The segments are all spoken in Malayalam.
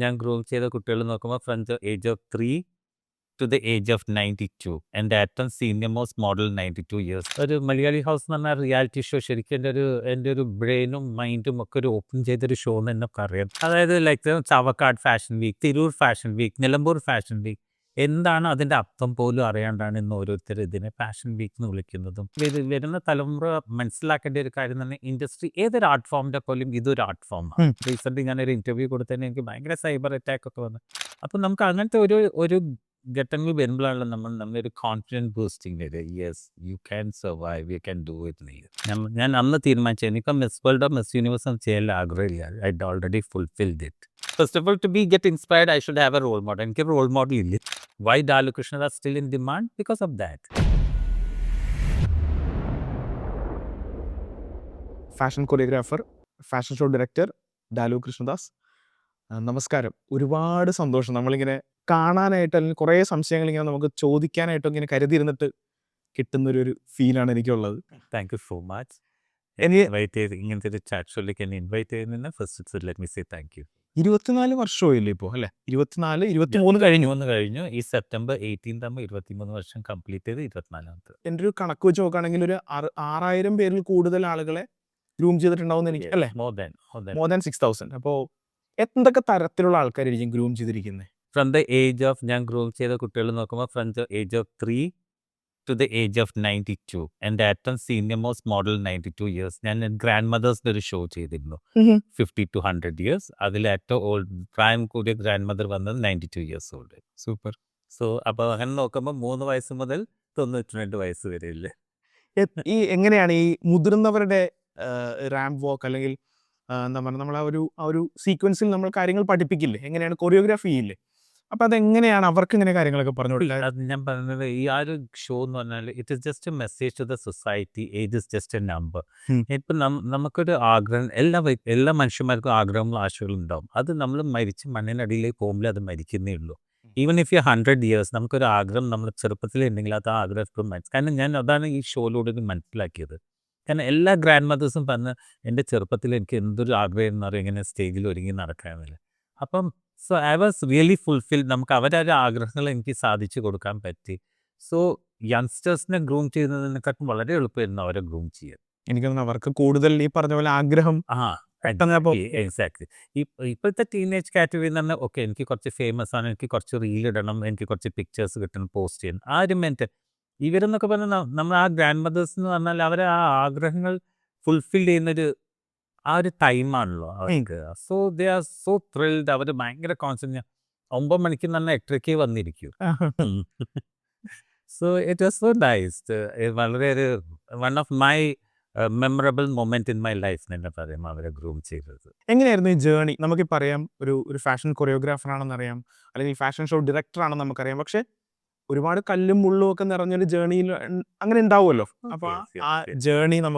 ഞാൻ ഗ്രൂം ചെയ്ത കുട്ടികൾ നോക്കുമ്പോൾ from the age of 3 to the age of 92. എൻ്റെ ഏറ്റവും സീനിയർ മോസ്റ്റ് മോഡൽ 92 ഇയേഴ്സ്. ഒരു മലയാളി ഹൗസ് എന്ന് പറഞ്ഞാൽ റിയാലിറ്റി ഷോ ശരിക്കും എൻ്റെ ഒരു ബ്രെയിനും മൈൻഡും ഒക്കെ ഒരു ഓപ്പൺ ചെയ്തൊരു ഷോ എന്ന് എന്നൊക്കെ അറിയാം. അതായത് like Chavakkad fashion week, Tirur fashion week, Nilambur fashion week, എന്താണ് അതിൻ്റെ അർത്ഥം പോലും അറിയാണ്ടാണ് ഇന്ന് ഓരോരുത്തർ ഇതിനെ ഫാഷൻ വീക്ക് എന്ന് വിളിക്കുന്നതും. ഇത് വരുന്ന തലമുറ മനസ്സിലാക്കേണ്ട ഒരു കാര്യം തന്നെ, ഇൻഡസ്ട്രി ഏതൊരു ആർട്ട് ഫോമിൻ്റെ പോലും ഇതൊരു ആർട്ട് ഫോമാണ്. റീസെൻ്റ്ലി ഞാനൊരു ഇൻ്റർവ്യൂ കൊടുത്തതിന് എനിക്ക് ഭയങ്കര സൈബർ അറ്റാക്ക് ഒക്കെ വന്നു. അപ്പം നമുക്ക് അങ്ങനത്തെ ഒരു ഘട്ടങ്ങൾ വരുമ്പോഴാണല്ലോ നമ്മളൊരു കോൺഫിഡൻസ് ബൂസ്റ്റിംഗ് വരിക. Yes, you can survive, you can do it. ഞാൻ അന്ന് തീരുമാനിച്ചു എനിക്കും മിസ് വേൾഡോ മിസ് യൂണിവേഴ്സും ചെയ്യാൻ ആഗ്രഹമില്ല. I already fulfilled it. First of all, to be get inspired I should have a role model. എനിക്ക് റോൾ മോഡൽ ഇല്ല. Why Dalu Krishnadas still in demand? Because of that. Fashion choreographer, fashion show director Dalu Krishnadas, നമസ്കാരം. ഒരുപാട് സന്തോഷം. നമ്മളിങ്ങനെ കാണാനായിട്ട് അല്ലെങ്കിൽ കുറേ സംശയങ്ങൾ ഇങ്ങനെ നമുക്ക് ചോദിക്കാനായിട്ടും ഇങ്ങനെ കരുതിയിരുന്നിട്ട് കിട്ടുന്നൊരു ഫീലാണ് എനിക്കുള്ളത്. Thank you so much. എനിക്ക് ഇങ്ങനത്തെ ഒരു ചാറ്റ് ഷോയിലേക്ക് എന്നെ ഇൻവൈറ്റ് ചെയ്തതിന് first let me say thank you. 24 വർഷമായില്ലേ ഇപ്പോൾ, അല്ലേ? 24, 23 കഴിഞ്ഞു. ഈ സെപ്റ്റംബർ 18 ആകുമ്പോൾ 23 വർഷം കംപ്ലീറ്റ് ചെയ്ത് 24ാമത്തെ. എൻ്റെ ഒരു കണക്ക് വെച്ച് നോക്കുകയാണെങ്കിൽ ഒരു 6000 പേരിൽ കൂടുതൽ ആളുകളെ ഗ്രൂം ചെയ്തിട്ടുണ്ടാവും എനിക്ക്, അല്ലേ? More than more than 6000. അപ്പോൾ എന്തൊക്കെ തരത്തിലുള്ള ആൾക്കാരായിരിക്കും ഗ്രൂം ചെയ്തിരിക്കുന്നത്? ഫ്രം ദ ഏജ് ഓഫ്, ഞാൻ ഗ്രൂം ചെയ്ത കുട്ടികൾ നോക്കുമ്പോൾ from the age of 3 to the age of 92. എൻ്റെ ഏറ്റവും സീനിയർ മോസ്റ്റ് മോഡൽ 92 ഇയേഴ്സ്. ഞാൻ ഗ്രാൻഡ് മദേഴ്സിൻ്റെ ഒരു ഷോ ചെയ്തിരുന്നു, 50 to 100 ഇയേഴ്സ്. അതിൽ ഏറ്റവും പ്രായം കൂടിയ ഗ്രാൻഡ് മദർ വന്നത് 92 ഇയേഴ്സ് ഓൾഡ്. സൂപ്പർ. സോ അപ്പോൾ അങ്ങനെ നോക്കുമ്പോൾ 3 വയസ്സ് മുതൽ 92 വയസ്സ് വരെ ഇല്ലേ. ഈ എങ്ങനെയാണ് ഈ മുതിർന്നവരുടെ റാമ്പ് വാക്ക് അല്ലെങ്കിൽ എന്താ പറയുക, നമ്മൾ ആ ഒരു സീക്വൻസിൽ നമ്മൾ കാര്യങ്ങൾ പഠിപ്പിക്കില്ലേ? എങ്ങനെയാണ് കൊറിയോഗ്രാഫി ചെയ്യില്ലേ? അപ്പം അതെങ്ങനെയാണ് അവർക്ക് ഇങ്ങനെ കാര്യങ്ങളൊക്കെ പറഞ്ഞു കൊടുക്കുക? അത് ഞാൻ പറഞ്ഞത്, ഈ ആ ഒരു ഷോ എന്ന് പറഞ്ഞാൽ it is just a message to the society. Age is just a number. ഇപ്പം നമുക്കൊരു ആഗ്രഹം, എല്ലാ മനുഷ്യന്മാർക്കും ആഗ്രഹങ്ങളും ആശകളും ഉണ്ടാവും. അത് നമ്മൾ മരിച്ച് മണ്ണിനടിയിലേക്ക് പോകുമ്പോൾ അത് മരിക്കുന്നേ ഉള്ളൂ. ഈവൻ ഇഫ് യു 100 ഇയേഴ്സ്, നമുക്കൊരു ആഗ്രഹം നമ്മൾ ചെറുപ്പത്തിലുണ്ടെങ്കിൽ അത് ആ ആഗ്രഹം എപ്പോഴും കാരണം ഞാൻ അതാണ് ഈ ഷോയിലൂടെ മനസ്സിലാക്കിയത്. കാരണം എല്ലാ ഗ്രാൻഡ് മദേഴ്സും പറഞ്ഞ് എൻ്റെ ചെറുപ്പത്തിൽ എനിക്ക് എന്തൊരു ആഗ്രഹം എന്ന് പറയും, ഇങ്ങനെ സ്റ്റേജിൽ ഒരുങ്ങി നടക്കാമെന്നില്ല. അപ്പം so I was really fulfilled. നമുക്ക് അവരുടെ ആഗ്രഹങ്ങൾ എനിക്ക് സാധിച്ചു കൊടുക്കാൻ പറ്റി. സോ യങ്സ്റ്റേഴ്സിനെ ഗ്രൂം ചെയ്യുന്നതിനെക്കാട്ടും വളരെ എളുപ്പമായിരുന്നു അവരെ ഗ്രൂം ചെയ്യാൻ. എനിക്ക് തോന്നുന്നു അവർക്ക് കൂടുതൽ ഈ പറഞ്ഞ പോലെ ആഗ്രഹം. എക്സാക്ട്ലി. ഇപ്പോഴത്തെ ടീനേജ് കാറ്റഗറി എന്ന് പറഞ്ഞാൽ ഓക്കെ, എനിക്ക് കുറച്ച് ഫേമസ് ആണ്, എനിക്ക് കുറച്ച് റീൽ ഇടണം, എനിക്ക് കുറച്ച് പിക്ചേഴ്സ് കിട്ടണം, പോസ്റ്റ് ചെയ്യണം. ആ ഒരു മെൻറ്റ് ഇവരെന്നൊക്കെ പറഞ്ഞാൽ നമ്മൾ ആ ഗ്രാൻഡ് മദേഴ്സ് എന്ന് പറഞ്ഞാൽ അവരെ ആ ആഗ്രഹങ്ങൾ ഫുൾഫിൽ ചെയ്യുന്നൊരു ആ ഒരു ടൈമാണല്ലോ അവർക്ക്. So they are so thrilled. അവർ ഭയങ്കര കോൺസെൻട്രേറ്റ്. 9 മണിക്ക് തന്നെ 8:30 വന്നിരിക്കും. So it was so nice. വളരെ ഒരു one of my memorable moment in my life എന്ന് തന്നെ പറയാം അവരെ ഗ്രൂം ചെയ്തത്. എങ്ങനെയായിരുന്നു ഈ ജേണി? നമുക്കിപ്പോൾ പറയാം ഒരു ഫാഷൻ കൊറിയോഗ്രാഫർ ആണെന്നറിയാം, അല്ലെങ്കിൽ ഫാഷൻ ഷോ ഡയറക്ടർ ആണെന്ന് നമുക്കറിയാം. പക്ഷെ ഒരുപാട് കല്ലും മുള്ളും ഒക്കെ നിറഞ്ഞൊരു ജേണിയിൽ അങ്ങനെ ഉണ്ടാവുമല്ലോ. അപ്പോൾ ആ ജേണി എന്ന്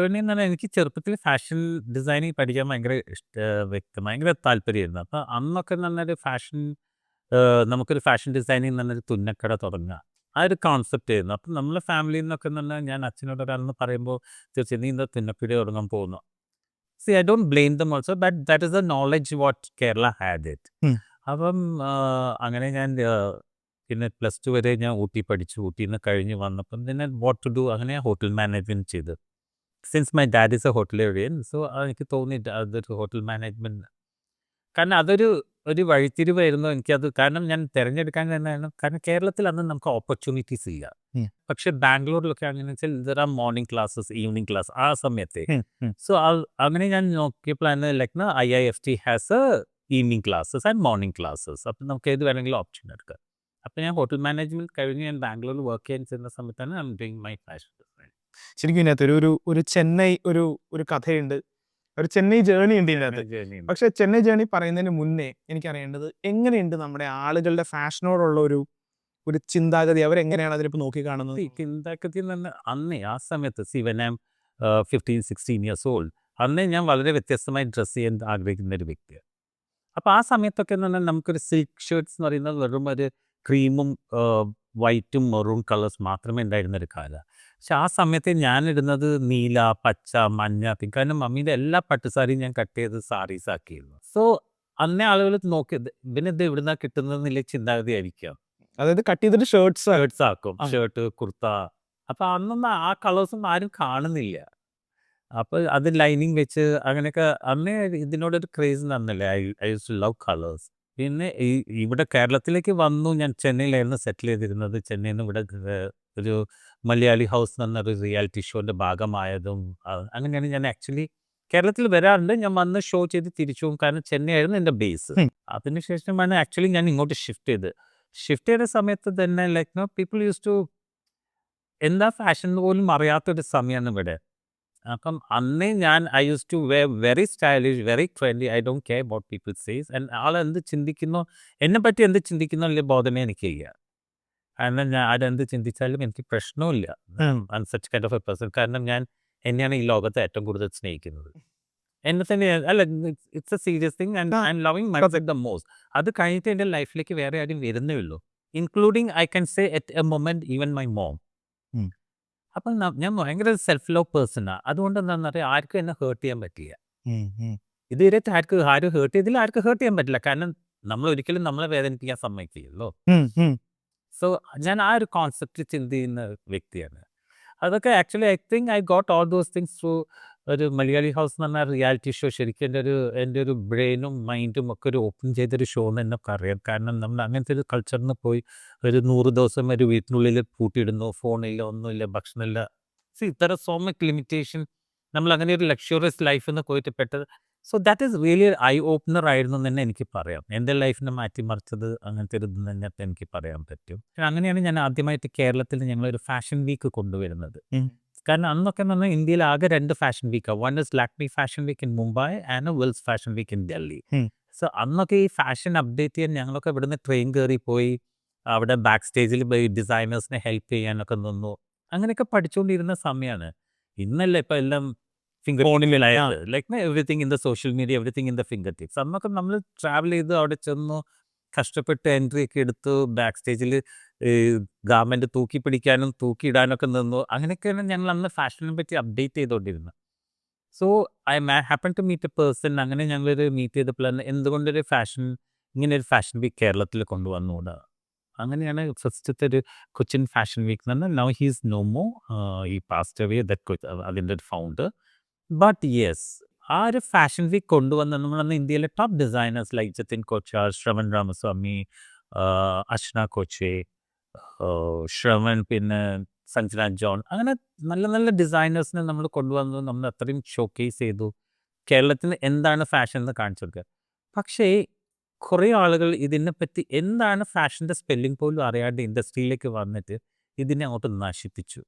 പറഞ്ഞാൽ എനിക്ക് ചെറുപ്പത്തിൽ ഫാഷൻ ഡിസൈനിങ് പഠിക്കാൻ ഭയങ്കര താല്പര്യമായിരുന്നു. അപ്പോൾ അന്നൊക്കെ നല്ലൊരു നമുക്കൊരു ഫാഷൻ ഡിസൈനിങ് എന്നൊരു തുന്നക്കട തുടങ്ങുക, ആ ഒരു കോൺസെപ്റ്റ് ആയിരുന്നു. അപ്പം നമ്മളെ ഫാമിലിയിൽ നിന്നൊക്കെ പറഞ്ഞാൽ ഞാൻ അച്ഛനോട് ഒരാളെന്ന് പറയുമ്പോൾ തീർച്ചയായും നീ എന്താ തുന്നക്കട തുടങ്ങാൻ പോകുന്നു. I don't blame dum also, but that is A knowledge what Kerala had it. അപ്പം അങ്ങനെ ഞാൻ പിന്നെ +2 വരെ ഞാൻ ഊട്ടി പഠിച്ചു. ഊട്ടിയിൽ നിന്ന് കഴിഞ്ഞ് വന്നപ്പം പിന്നെ വാട്ട് ടു ഡു, അങ്ങനെ ഹോട്ടൽ മാനേജ്മെൻറ്റ് ചെയ്ത്. Since my dad is a hotelier, so എനിക്ക് തോന്നി അതൊരു ഹോട്ടൽ മാനേജ്മെൻറ്റ്. കാരണം അതൊരു വഴിത്തിരിവായിരുന്നു എനിക്കത്. കാരണം ഞാൻ തിരഞ്ഞെടുക്കാൻ തന്നെയാണ്. കാരണം കേരളത്തിൽ അന്ന് നമുക്ക് ഓപ്പർച്യൂണിറ്റീസ് ഇല്ല. പക്ഷെ ബാംഗ്ലൂരിലൊക്കെ അങ്ങനെ വെച്ചാൽ there are morning classes, evening class ആ സമയത്തെ. സോ അങ്ങനെ ഞാൻ നോക്കിയപ്പോഴാണ് like IIFT has A evening classes and morning classes. അപ്പം നമുക്ക് ഏത് വേണമെങ്കിലും ഓപ്ഷൻ എടുക്കാം. അപ്പം ഞാൻ ഹോട്ടൽ മാനേജ്മെൻറ്റ് കഴിഞ്ഞ് ഞാൻ ബാംഗ്ലൂരിൽ വർക്ക് ചെയ്യാൻ ചെന്ന സമയത്താണ് I am doing my fashion design. ശരിക്കും ഇതിനകത്ത് ഒരു ചെന്നൈ ഒരു കഥയുണ്ട്, ഒരു ചെന്നൈ ജേണി ഉണ്ട് ഇതിനകത്ത്. പക്ഷെ ചെന്നൈ ജേണി പറയുന്നതിന് മുന്നേ എനിക്കറിയേണ്ടത് എങ്ങനെയുണ്ട് നമ്മുടെ ആളുകളുടെ ഫാഷനോടുള്ള ഒരു ചിന്താഗതി, അവരെങ്ങനെയാണ് അതിനിപ്പോൾ നോക്കിക്കാണുന്നത്? ചിന്താഗതി എന്ന് പറഞ്ഞാൽ അന്നേ ആ സമയത്ത് when I'm 15-16 years old, അന്നേ ഞാൻ വളരെ വ്യത്യസ്തമായി ഡ്രസ്സ് ചെയ്യാൻ ആഗ്രഹിക്കുന്ന ഒരു വ്യക്തിയാണ്. അപ്പോൾ ആ സമയത്തൊക്കെ എന്ന് പറഞ്ഞാൽ നമുക്കൊരു സിൽക്ക് ഷർട്ട്സ് എന്ന് പറയുന്നത് വെറും ഒരു ക്രീമും വൈറ്റും മെറൂൺ കളേഴ്സ് മാത്രമേ ഉണ്ടായിരുന്ന ഒരു കാലമാണ്. പക്ഷെ ആ സമയത്ത് ഞാനിടുന്നത് നീല, പച്ച, മഞ്ഞ, പിങ്ക്. കാരണം മമ്മീൻ്റെ എല്ലാ പട്ടുസാരിയും ഞാൻ കട്ട് ചെയ്ത് സാരീസ് ആക്കിയിരുന്നു. സോ അന്നേ ആളുകൾ നോക്കിയത് ഇവനിത് എവിടുന്നാ കിട്ടുന്നതെന്നില്ല ചിന്താഗതി ആയിരിക്കാം. അതായത് കട്ട് ചെയ്തിട്ട് ഷർട്ട്സ് ഷർട്ട്സ് ആക്കും, ആ. ഷർട്ട്, കുർത്ത. അപ്പൊ അന്നൊന്നും ആ കളേഴ്സൊന്നും ആരും കാണുന്നില്ല. അപ്പൊ അത് ലൈനിങ് വെച്ച് അങ്ങനെയൊക്കെ അന്നേ ഇതിനോടൊരു ക്രേസ് തന്നല്ലേ. I use to love colours. പിന്നെ ഇവിടെ കേരളത്തിലേക്ക് വന്നു. ഞാൻ ചെന്നൈയിലായിരുന്നു സെറ്റിൽ ചെയ്തിരുന്നത്. ചെന്നൈയിൽ നിന്ന് ഇവിടെ ഒരു മലയാളി ഹൗസ് എന്ന് പറഞ്ഞൊരു റിയാലിറ്റി ഷോൻ്റെ ഭാഗമായതും അങ്ങനെയാണ് ഞാൻ ആക്ച്വലി കേരളത്തിൽ വരാറുണ്ട്. ഞാൻ വന്ന് ഷോ ചെയ്ത് തിരിച്ചു പോകും. കാരണം ചെന്നൈ ആയിരുന്നു എൻ്റെ ബേസ്. അതിനുശേഷമാണ് ആക്ച്വലി ഞാൻ ഇങ്ങോട്ട് ഷിഫ്റ്റ് ചെയ്ത സമയത്ത് തന്നെ ലൈക്ക് പീപ്പിൾ യൂസ് ടു എന്താ ഫാഷൻ എന്ന് പോലും അറിയാത്തൊരു സമയമാണ് ഇവിടെ. അപ്പം അന്നേ ഞാൻ I use to very stylish, very trendy. I don't care what people says. And ആളെന്ത് ചിന്തിക്കുന്നോ, എന്നെപ്പറ്റി എന്ത് ചിന്തിക്കുന്നോ വലിയ ബോധമേ എനിക്കില്ല. കാരണം ഞാൻ അതെന്ത് ചിന്തിച്ചാലും എനിക്ക് പ്രശ്നമില്ല. Such kind of A person. കാരണം ഞാൻ എന്നെയാണ് ഈ ലോകത്തെ ഏറ്റവും കൂടുതൽ സ്നേഹിക്കുന്നത്. എന്നെ തന്നെ അല്ല, it's A serious thing. And I M loving myself the most. അത് കഴിഞ്ഞിട്ട് എൻ്റെ ലൈഫിലേക്ക് വേറെ ആരും വരുന്നേ ഉള്ളൂ. Including I can say at A moment even my mom. അപ്പം ഞാൻ ഭയങ്കര സെൽഫ് ലവ് പേഴ്സണാണ്. അതുകൊണ്ട് എന്താണെന്ന് അറിയാം, ആർക്കും എന്നെ ഹേർട്ട് ചെയ്യാൻ പറ്റില്ല. ഇതുവരെ ആരും ഹേർട്ട് ചെയ്തില്ല, ആർക്കും ഹേർട്ട് ചെയ്യാൻ പറ്റില്ല. കാരണം നമ്മൾ ഒരിക്കലും നമ്മളെ വേദനിപ്പിക്കാൻ സമ്മതിക്കില്ലല്ലോ. സോ ഞാൻ ആ ഒരു കോൺസെപ്റ്റ് ചിന്ത ചെയ്യുന്ന വ്യക്തിയാണ്. അതൊക്കെ actually I think I got all those things through ഒരു മലയാളി ഹൗസ് എന്ന് പറഞ്ഞ റിയാലിറ്റി ഷോ. ശരിക്കും എൻ്റെ ഒരു ബ്രെയിനും മൈൻഡും ഒക്കെ ഒരു ഓപ്പൺ ചെയ്തൊരു ഷോ എന്ന് എന്നൊക്കെ അറിയാം. കാരണം നമ്മൾ അങ്ങനത്തെ ഒരു കൾച്ചറിൽ നിന്ന് പോയി ഒരു 100 ദിവസം ഒരു വീട്ടിനുള്ളിൽ പൂട്ടിയിടുന്നു, ഫോണില്ല, ഒന്നുമില്ല, ഭക്ഷണമില്ല. ഇത്തരം സോ മച്ച് ലിമിറ്റേഷൻ. നമ്മൾ അങ്ങനെ ഒരു ലക്ഷറിയസ് ലൈഫിൽ നിന്ന് പോയിട്ട് പെട്ടത്. So that is really I opener ആയിരുന്നു എന്ന് തന്നെ എനിക്ക് പറയാം. എൻ്റെ ലൈഫിനെ മാറ്റിമറിച്ചത് അങ്ങനത്തെ ഒരു ഇത് തന്നെ എനിക്ക് പറയാൻ പറ്റും. അങ്ങനെയാണ് ഞാൻ ആദ്യമായിട്ട് കേരളത്തിൽ ഞങ്ങളൊരു ഫാഷൻ വീക്ക് കൊണ്ടുവരുന്നത്. കാരണം അന്നൊക്കെ എന്ന് പറഞ്ഞാൽ ഇന്ത്യയിൽ ആകെ 2 ഫാഷൻ വീക്കാണ്. One is Lakme fashion week in Mumbai and Wills fashion week in Delhi. So അന്നൊക്കെ ഈ ഫാഷൻ അപ്ഡേറ്റ് ചെയ്യാൻ ഞങ്ങളൊക്കെ ഇവിടുന്ന് ട്രെയിൻ കയറി പോയി അവിടെ ബാക്ക് സ്റ്റേജിൽ പോയി ഡിസൈനേഴ്സിനെ ഹെൽപ്പ് ചെയ്യാനൊക്കെ നിന്നു. അങ്ങനെയൊക്കെ പഠിച്ചുകൊണ്ടിരുന്ന സമയമാണ്. ഇന്നല്ല ഇപ്പം എല്ലാം ഫോണിലായത്. Like everything in the social media, everything in the finger tips. അന്നൊക്കെ നമ്മൾ ട്രാവൽ ചെയ്ത് അവിടെ ചെന്നു കഷ്ടപ്പെട്ട് എൻട്രി ഒക്കെ എടുത്ത് ബാക്ക് സ്റ്റേജിൽ ഗാർമെൻറ്റ് തൂക്കി പിടിക്കാനും തൂക്കിയിടാനൊക്കെ നിന്നു. അങ്ങനെയൊക്കെയാണ് ഞങ്ങൾ അന്ന് ഫാഷനെ പറ്റി അപ്ഡേറ്റ് ചെയ്തുകൊണ്ടിരുന്നത്. So I happen to meet a person. അങ്ങനെ ഞങ്ങളൊരു മീറ്റ് ചെയ്തപ്പോഴാണ് എന്തുകൊണ്ടൊരു ഇങ്ങനെ ഒരു ഫാഷൻ വീക്ക് കേരളത്തിൽ കൊണ്ടുവന്നുകൂടാ. അങ്ങനെയാണ് ഫസ്റ്റത്തെ ഒരു കൊച്ചിൻ ഫാഷൻ വീക്ക് എന്ന് പറഞ്ഞാൽ. Now he's no more. ഈ പാസ്റ്റ് അവേ അതിൻ്റെ ഒരു ഫൗണ്ടർ. ബട്ട് യെസ്, ആ ഒരു ഫാഷൻ വീക്ക് കൊണ്ടുവന്ന നമ്മളന്ന് ഇന്ത്യയിലെ top designers like Jatin Kochhar, Shravan Ramaswamy, Ashna Koche, Shravan, പിന്നെ സഞ്ജന ജോൺ, അങ്ങനെ നല്ല നല്ല ഡിസൈനേഴ്സിനെ നമ്മൾ കൊണ്ടുവന്നു. നമ്മൾ അത്രയും ഷോക്കേസ് ചെയ്തു. കേരളത്തിന് എന്താണ് ഫാഷൻ എന്ന് കാണിച്ചു കൊടുക്കുക. പക്ഷേ കുറേ ആളുകൾ ഇതിനെപ്പറ്റി എന്താണ് ഫാഷൻ്റെ സ്പെല്ലിംഗ് പോലും അറിയാണ്ട് ഇൻഡസ്ട്രിയിലേക്ക് വന്നിട്ട് ഇതിനെ അങ്ങോട്ട് നശിപ്പിച്ചു.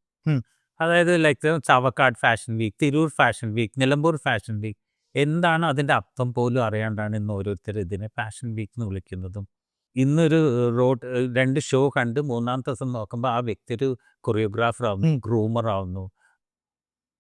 അതായത് like Chavakkad fashion week, Tirur fashion week, Nilambur fashion week, എന്താണ് അതിൻ്റെ അർത്ഥം പോലും അറിയാണ്ടാണ് ഇന്ന് ഓരോരുത്തർ ഇതിനെ ഫാഷൻ വീക്ക് എന്ന് വിളിക്കുന്നതും. ഇന്നൊരു 2 ഷോ കണ്ട് 3-ാമത്തെ ദിവസം നോക്കുമ്പോൾ ആ വ്യക്തി ഒരു കൊറിയോഗ്രാഫർ ആവുന്നു, ഗ്രൂമർ ആവുന്നു,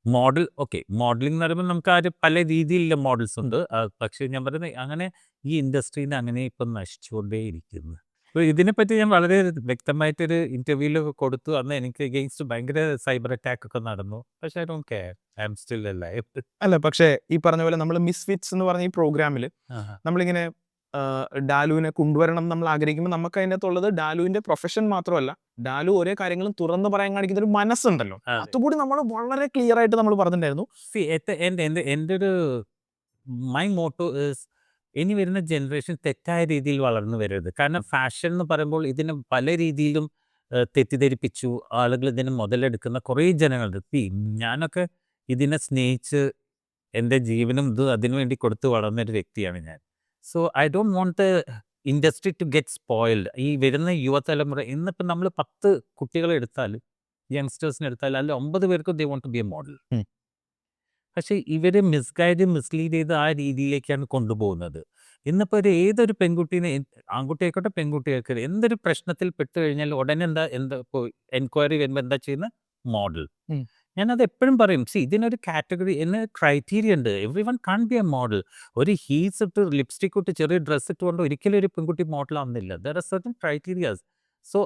മോഡൽ. ഓക്കെ, മോഡലിംഗ് എന്ന് പറയുമ്പോൾ നമുക്ക് പല രീതിയിലുള്ള മോഡൽസ് ഉണ്ട്. പക്ഷേ ഞാൻ പറയുന്നത് അങ്ങനെ ഈ ഇൻഡസ്ട്രീനെ അങ്ങനെ ഇപ്പം നശിച്ചുകൊണ്ടേയിരിക്കുന്നു. അപ്പോൾ ഇതിനെപ്പറ്റി ഞാൻ വളരെ വ്യക്തമായിട്ടൊരു ഇൻ്റർവ്യൂവിലൊക്കെ കൊടുത്തു. അന്ന് എനിക്ക് എഗെയിൻസ്റ്റ് ഭയങ്കര സൈബർ അറ്റാക്ക് ഒക്കെ നടന്നു. പക്ഷേ I don't care, I am still alive. അല്ല, പക്ഷേ ഈ പറഞ്ഞ പോലെ നമ്മൾ മിസ്ഫിറ്റ്സ് എന്ന് പറഞ്ഞ ഈ പ്രോഗ്രാമിൽ നമ്മളിങ്ങനെ ഡാലുവിനെ കൊണ്ടുവരണം നമ്മൾ ആഗ്രഹിക്കുമ്പോൾ നമുക്ക് അതിനകത്തുള്ളത് ഡാലുവിന്റെ പ്രൊഫഷൻ മാത്രമല്ല, ഡാലു ഓരോ കാര്യങ്ങളും തുറന്നു പറയാൻ കാണിക്കുന്ന ഒരു മനസ്സുണ്ടല്ലോ. അതുകൂടി നമ്മൾ വളരെ ക്ലിയർ ആയിട്ട് നമ്മൾ പറഞ്ഞിട്ടുണ്ടായിരുന്നു. എൻ്റെ ഒരു മൈ മോട്ടോ ഈസ് ഇനി വരുന്ന ജനറേഷൻ തെറ്റായ രീതിയിൽ വളർന്നു വരരുത്. കാരണം ഫാഷൻ എന്ന് പറയുമ്പോൾ ഇതിനെ പല രീതിയിലും തെറ്റിദ്ധരിപ്പിച്ചു ആളുകൾ ഇതിനെ മുതലെടുക്കുന്ന കുറേ ജനങ്ങളുണ്ട്. ഞാനൊക്കെ ഇതിനെ സ്നേഹിച്ച് എൻ്റെ ജീവനും ഇത് അതിനുവേണ്ടി കൊടുത്ത് വളർന്നൊരു വ്യക്തിയാണ് ഞാൻ. So I don't want the industry to get spoiled. ഈ വരുന്ന യുവതലമുറ ഇന്നിപ്പം നമ്മൾ 10 കുട്ടികളെ എടുത്താൽ, യങ്സ്റ്റേഴ്സിനെ എടുത്താൽ അതിൽ 9 പേർക്കും they want to be a model. പക്ഷേ ഇവർ മിസ്ലീഡ് ചെയ്ത് ആ രീതിയിലേക്കാണ് കൊണ്ടുപോകുന്നത്. ഇന്നിപ്പോൾ ഏതൊരു പെൺകുട്ടീനെ, ആൺകുട്ടിയായിക്കോട്ടെ പെൺകുട്ടിയായിക്കോട്ടെ, എന്തൊരു പ്രശ്നത്തിൽ പെട്ട് കഴിഞ്ഞാൽ ഉടനെ എന്താ ഇപ്പോൾ എൻക്വയറി വരുമ്പോൾ എന്താ ചെയ്യുന്നത്? മോഡൽ. ഞാനത് എപ്പോഴും പറയും, ഇതിനൊരു കാറ്റഗറി എന്ന ക്രൈറ്റീരിയ ഉണ്ട്. Everyone can be a model. ഒരു ഹീൽസ് ഇട്ട് ലിപ്സ്റ്റിക് ഇട്ട് ചെറിയ ഡ്രസ്സ് ഇട്ടുകൊണ്ട് ഒരിക്കലും ഒരു പെൺകുട്ടി മോഡലാവുന്നില്ല. There are certain criterias. So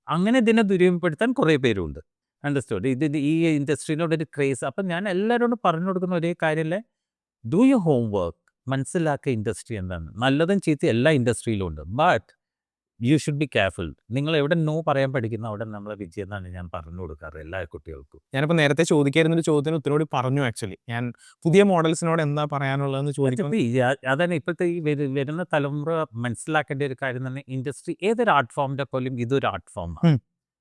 അങ്ങനെ ഇതിനെ ദുരുപയോഗപ്പെടുത്താൻ കുറേ പേരുണ്ട്. അണ്ടർസ്റ്റുഡ്. ഈ ഇൻഡസ്ട്രീനോടൊരു ക്രേസ്. അപ്പം ഞാൻ എല്ലാവരോടും പറഞ്ഞു കൊടുക്കുന്ന ഒരേ കാര്യമല്ലേ, ഡു യുവർ ഹോം വർക്ക്. മനസ്സിലാക്കുക ഇൻഡസ്ട്രി എന്താണ്. നല്ലതും ചീത്തയും എല്ലാ ഇൻഡസ്ട്രിയിലും ഉണ്ട്. But you should be careful. നിങ്ങൾ എവിടെ നോ പറയാൻ പഠിക്കുന്ന അവിടെ നമ്മളെ വിജയം എന്നാണ് ഞാൻ പറഞ്ഞു കൊടുക്കാറ് എല്ലാ കുട്ടികൾക്കും. ഞാനിപ്പോൾ നേരത്തെ ചോദിക്കായിരുന്നൊരു ചോദ്യത്തിന് ഉത്തരവോട് പറഞ്ഞു ആക്ച്വലി. ഞാൻ പുതിയ മോഡൽസിനോട് എന്താ പറയാനുള്ളതെന്ന് ചോദിക്കുമ്പോൾ അതാണ് ഇപ്പോഴത്തെ ഈ വരുന്ന തലമുറ മനസ്സിലാക്കേണ്ട ഒരു കാര്യം തന്നെ. ഇൻഡസ്ട്രി ഏതൊരു ആർട്ട് ഫോമിൻ്റെ പോലും ഇതൊരു ആർട്ട് ഫോമാണ്.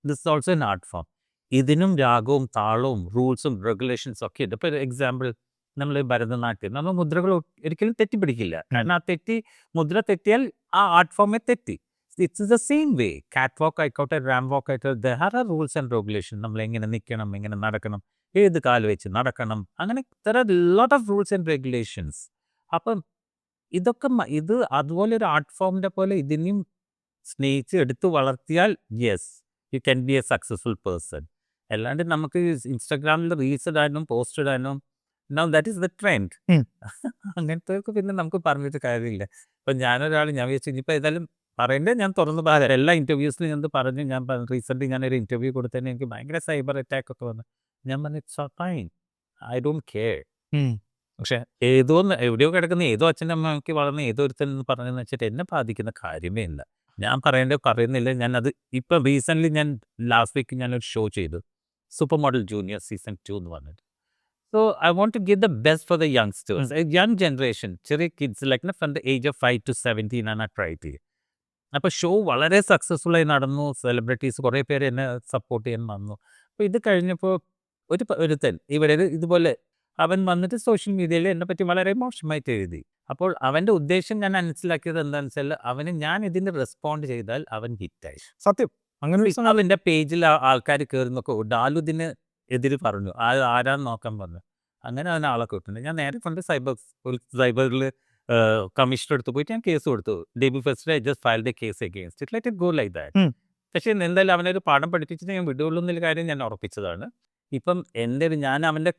This also an art form. ഇതിനും രാഗവും താളവും റൂൾസും റെഗുലേഷൻസും ഒക്കെ ഉണ്ട്. ഇപ്പോൾ എക്സാമ്പിൾ നമ്മൾ ഭരതനാട്യം, നമ്മൾ മുദ്രകൾ ഒരിക്കലും തെറ്റിപ്പിടിക്കില്ല. കാരണം ആ മുദ്ര തെറ്റിയാൽ ആ ആർട്ട് ഫോമേ തെറ്റി. It's the same way. കാറ്റ് വാക്ക് ആയിക്കോട്ടെ, റാം വാക്ക് ആയിക്കോട്ടെ, there are rules and regulation. നമ്മൾ എങ്ങനെ നിൽക്കണം, എങ്ങനെ നടക്കണം, ഏത് കാല് വെച്ച് നടക്കണം, അങ്ങനെ there are lot of rules and regulations. അപ്പം ഇതൊക്കെ ഇത് അതുപോലെ ഒരു ആർട്ട് ഫോമിൻ്റെ പോലെ ഇതിനെയും സ്നേഹിച്ച് എടുത്ത് വളർത്തിയാൽ yes you can be A successful person. അല്ലാണ്ട് നമുക്ക് ഇൻസ്റ്റാഗ്രാമിൽ റീൽസ് ഇടാനും പോസ്റ്റ് ഇടാനും now that is the trend. അങ്ങനത്തെ പിന്നെ നമുക്ക് പറഞ്ഞിട്ട് കാര്യമില്ല. ഇപ്പം ഞാൻ വിചാരിച്ചു ഇനിയിപ്പോൾ ഏതായാലും പറയേണ്ടത് ഞാൻ തുറന്ന് പറയാം. എല്ലാ ഇൻ്റർവ്യൂസിലും ഞാൻ പറഞ്ഞു. ഞാൻ റീസെൻ്റ്ലി ഞാനൊരു ഇൻ്റർവ്യൂ കൊടുത്തതിന് എനിക്ക് ഭയങ്കര സൈബർ അറ്റാക്ക് ഒക്കെ വന്നു. ഞാൻ പറഞ്ഞു it's fine, I don't care. പക്ഷെ എവിടെയോ കിടക്കുന്ന ഏതോ അച്ഛൻ്റെ അമ്മയ്ക്ക് വളർന്ന് ഏതോ ഒരുത്തൻ പറഞ്ഞതെന്ന് വെച്ചിട്ട് എന്നെ ബാധിക്കുന്ന കാര്യമേ ഇല്ല. ഞാൻ പറയുന്നില്ല. ഞാനത് ഇപ്പം റീസെൻ്റ്ലി ഞാൻ ലാസ്റ്റ് വീക്ക് ഞാനൊരു ഷോ ചെയ്തു, സൂപ്പർ മോഡൽ ജൂനിയർ സീസൺ 2 എന്ന് പറഞ്ഞിട്ട്. So I want to give the best for the youngsters, young generation, ചെറിയ kids like from the age of 5 to 17 ആണ് ട്രൈ ചെയ്യുക. അപ്പോൾ ഷോ വളരെ സക്സസ്ഫുള്ളായി നടന്നു. സെലിബ്രിറ്റീസ് കുറേ പേര് എന്നെ സപ്പോർട്ട് ചെയ്യാൻ വന്നു. അപ്പോൾ ഇത് കഴിഞ്ഞപ്പോൾ ഒരുത്തൻ ഇവിടെ ഇതുപോലെ അവൻ വന്നിട്ട് സോഷ്യൽ മീഡിയയിൽ എന്നെപ്പറ്റി വളരെ മോശമായിട്ട് എഴുതി. അപ്പോൾ അവൻ്റെ ഉദ്ദേശം ഞാൻ മനസ്സിലാക്കിയത് എന്താണെന്ന് വെച്ചാൽ അവന് ഞാൻ ഇതിന് റെസ്പോണ്ട് ചെയ്താൽ അവൻ ഹിറ്റായി. സത്യം അങ്ങനെ അവൻ്റെ പേജിൽ ആൾക്കാർ കയറി നോക്കുക, ഡാലുദിന് എതിര് പറഞ്ഞു, ആരാന്ന് നോക്കാൻ പറഞ്ഞു. അങ്ങനെ അവൻ ആളെ കിട്ടുന്നുണ്ട്. ഞാൻ നേരെ കൊണ്ട് സൈബറിൽ കമ്മീഷണർ അടുത്ത് പോയിട്ട് ഞാൻ കേസ് കൊടുത്തു. Debut first I just filed A case against it. Let it go like that. പക്ഷേ എന്തായാലും അവനൊരു പാഠം പഠിപ്പിച്ചിട്ട് ഞാൻ വിടുകയുള്ളൂ എന്നുള്ള കാര്യം ഞാൻ ഉറപ്പിച്ചതാണ്. ഇപ്പം ഞാൻ അവൻ്റെ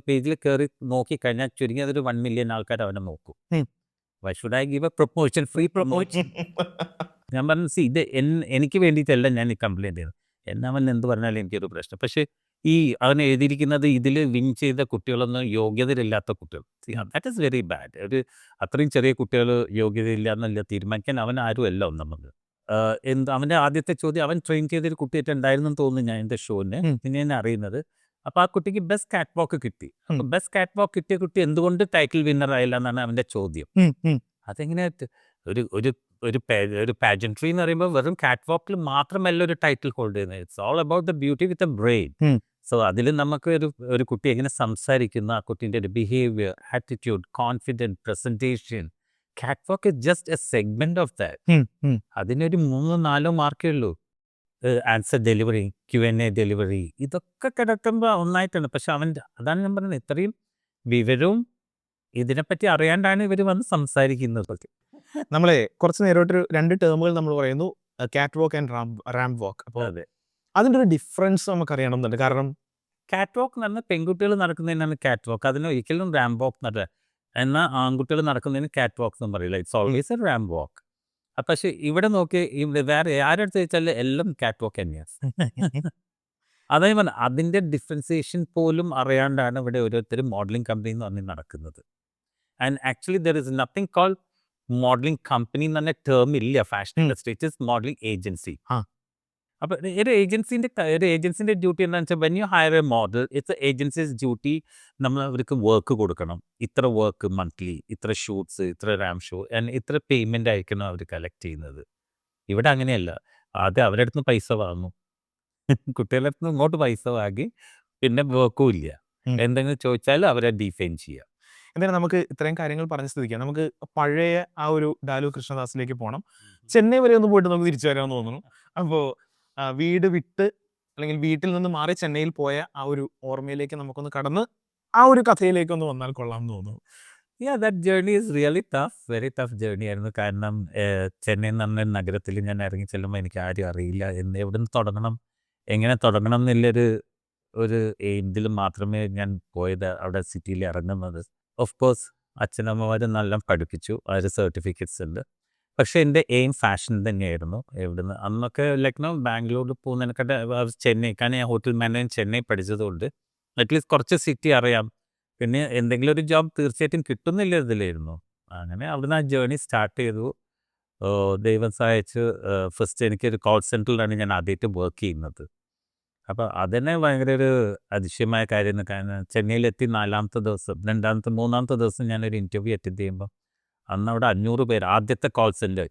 പേജിൽ കയറി നോക്കിക്കഴിഞ്ഞാൽ ചുരുങ്ങിയത് ഒരു 1 million ആൾക്കാർ അവനെ നോക്കും. Why should I give A promotion, free promotion? ഞാൻ പറഞ്ഞു ഇത് എനിക്ക് വേണ്ടിയിട്ടല്ല ഞാൻ ഈ കംപ്ലയിൻറ്റ് ചെയ്യുന്നത്. അവൻ എന്ത് പറഞ്ഞാലും എനിക്കൊരു പ്രശ്നം. പക്ഷേ ഈ അവൻ എഴുതിയിരിക്കുന്നത് ഇതിൽ വിൻ ചെയ്ത കുട്ടികളൊന്നും യോഗ്യതയില്ലാത്ത കുട്ടികൾ. That is very bad. അത്രയും ചെറിയ കുട്ടികൾ യോഗ്യതയില്ല എന്നല്ല തീരുമാനിക്കാൻ അവൻ ആരും അല്ല നമുക്ക്. അവൻ്റെ ആദ്യത്തെ ചോദ്യം, അവൻ ട്രെയിൻ ചെയ്തൊരു കുട്ടിയായിട്ട് ഉണ്ടായിരുന്നെന്ന് തോന്നുന്നു ഞാൻ എൻ്റെ ഷോന് പിന്നെ ഞാൻ അറിയുന്നത്. അപ്പോൾ ആ കുട്ടിക്ക് ബെസ്റ്റ് കാറ്റ് വാക്ക് കിട്ടി. അപ്പോൾ ബെസ്റ്റ് കാറ്റ് വാക്ക് കിട്ടിയ കുട്ടി എന്തുകൊണ്ട് ടൈറ്റിൽ വിന്നർ ആയില്ല എന്നാണ് അവൻ്റെ ചോദ്യം. അതെങ്ങനെ ഒരു പാജൻട്രി എന്ന് പറയുമ്പോൾ വെറും കാറ്റ് വാക്കിൽ മാത്രമല്ല ഒരു ടൈറ്റിൽ ഹോൾഡ് ചെയ്യുന്നത്. It's all about the beauty with a brain. So അതിൽ നമുക്ക് ഒരു കുട്ടി എങ്ങനെ സംസാരിക്കുന്നു, ആ കുട്ടീൻ്റെ ഒരു behaviour, attitude, confident, presentation, catwalk is just a segment of that. അതിനൊരു 3-4 മാർക്കേ ഉള്ളൂ. ആൻസർ ഡെലിവറി, Q&A ഡെലിവറി, ഇതൊക്കെ കിടക്കുമ്പോൾ ഒന്നായിട്ടാണ്. പക്ഷെ അതാണ് ഞാൻ പറയുന്നത്, ഇത്രയും വിവരവും ഇതിനെപ്പറ്റി അറിയാണ്ടാണ് ഇവർ വന്ന് സംസാരിക്കുന്നത്. നമ്മളെ കുറച്ച് നേരമായിട്ടൊരു 2 ടേമുകൾ നമ്മൾ പറയുന്നു, കാറ്റ് വാക്ക് ആൻഡ് റാം വാക്ക്. അപ്പോൾ അതിൻ്റെ ഒരു ഡിഫറൻസ് നമുക്ക് അറിയണമെന്നുണ്ട്. കാരണം കാറ്റ് വാക്ക് എന്ന് പറഞ്ഞാൽ പെൺകുട്ടികൾ നടക്കുന്നതിനാണ് കാറ്റ് വാക്ക്, അതിന് ഒരിക്കലും റാം വാക്ക് എന്ന് പറഞ്ഞാൽ. എന്നാൽ ആൺകുട്ടികൾ നടക്കുന്നതിന് കാറ്റ് വാക്ക് എന്ന് പറയില്ല. ഇറ്റ്സ് ഓൾവേസ് എ റാം വാക്ക്. പക്ഷെ ഇവിടെ നോക്കി വേറെ ആരെടുത്ത് ചോദിച്ചാൽ എല്ലാം കാറ്റ് വാക്ക് തന്നെയാണ്. അതേ പറഞ്ഞാൽ അതിൻ്റെ ഡിഫറൻസിയേഷൻ പോലും അറിയാണ്ടാണ് ഇവിടെ ഓരോരുത്തരും മോഡലിംഗ് കമ്പനി എന്ന് പറഞ്ഞ് നടക്കുന്നത്. And actually there is nothing called modelling company എന്ന് പറഞ്ഞ ടേം ഇല്ല fashion industry. It is modelling agency. അപ്പോൾ ഒരു ഏജൻസിൻ്റെ ഡ്യൂട്ടി എന്താണെന്ന് വെച്ചാൽ when you hire a model, it's agencies duty. നമ്മൾ അവർക്ക് വർക്ക് കൊടുക്കണം. ഇത്ര വർക്ക് മന്ത്ലി, ഇത്ര ഷൂട്ട്സ്, ഇത്ര റാം ഷോ, ഇത്ര പേയ്മെൻ്റ് ആയിരിക്കണം അവർ കളക്ട് ചെയ്യുന്നത്. ഇവിടെ അങ്ങനെയല്ല. ആദ്യം അവരുടെ അടുത്ത് നിന്ന് പൈസ വാങ്ങും, കുട്ടികളുടെ അടുത്ത് നിന്ന് ഇങ്ങോട്ട് പൈസ വാങ്ങി, പിന്നെ വർക്കും ഇല്ല. എന്തെങ്കിലും ചോദിച്ചാൽ അവരെ ഡിഫൈൻ ചെയ്യാം. എന്തായാലും നമുക്ക് ഇത്രയും കാര്യങ്ങൾ പറഞ്ഞ സ്ഥിതിക്കാം, നമുക്ക് പഴയ ആ ഒരു ഡാലു കൃഷ്ണദാസിലേക്ക് പോകണം. ചെന്നൈ വരെ ഒന്ന് പോയിട്ട് നമുക്ക് തിരിച്ചു വരാമെന്ന് തോന്നുന്നു. അപ്പോൾ വീട് വിട്ട് അല്ലെങ്കിൽ വീട്ടിൽ നിന്ന് മാറി ചെന്നൈയിൽ പോയ ആ ഒരു ഓർമ്മയിലേക്ക് നമുക്കൊന്ന് കടന്ന് ആ ഒരു കഥയിലേക്ക് ഒന്ന് വന്നാൽ കൊള്ളാം എന്ന് തോന്നുന്നു. That journey is really tough, very tough journey ആയിരുന്നു. കാരണം ചെന്നൈ എന്ന് പറഞ്ഞ നഗരത്തിൽ ഞാൻ ഇറങ്ങി ചെല്ലുമ്പോൾ എനിക്ക് ആരും അറിയില്ല, എവിടെ നിന്ന് തുടങ്ങണം, എങ്ങനെ തുടങ്ങണം ഒരു ഇതിൽ മാത്രമേ ഞാൻ പോയത്, അവിടെ സിറ്റിയിൽ ഇറങ്ങുന്നത്. ഓഫ് കോഴ്സ് അച്ഛനമ്മമാർ നല്ല പഠിപ്പിച്ചു, അവർ സർട്ടിഫിക്കറ്റ്സ് ഉണ്ട്. പക്ഷേ എൻ്റെ എയിം ഫാഷൻ തന്നെയായിരുന്നു. എവിടുന്ന് അന്നൊക്കെ ലക്നൗ, ബാംഗ്ലൂർ പോകുന്നതിനെക്കാട്ട് ചെന്നൈ, കാരണം ഞാൻ ഹോട്ടൽ മാനേജ്മെൻറ്റ് ചെന്നൈ പഠിച്ചതുകൊണ്ട് അറ്റ്ലീസ്റ്റ് കുറച്ച് സിറ്റി അറിയാം. പിന്നെ എന്തെങ്കിലും ഒരു ജോബ് തീർച്ചയായിട്ടും കിട്ടുന്നില്ല ഇതിലായിരുന്നു. അങ്ങനെ അവിടുന്ന് ആ ജേർണി സ്റ്റാർട്ട് ചെയ്തു. ദൈവം സഹായിച്ച് ഫസ്റ്റ് എനിക്കൊരു കോൾ സെൻറ്ററിലാണ് ഞാൻ ആദ്യമായിട്ട് വർക്ക് ചെയ്യുന്നത്. അപ്പോൾ അതന്നെ ഭയങ്കര ഒരു അതിശയമായ കാര്യമാണ്. കാരണം ചെന്നൈയിലെത്തി 4ാമത്തെ ദിവസം, മൂന്നാമത്തെ ദിവസം ഞാനൊരു ഇൻ്റർവ്യൂ അറ്റൻഡ് ചെയ്യുമ്പോൾ അന്ന് അവിടെ 500 പേര്, ആദ്യത്തെ കോൾ സെൻറ്റർ,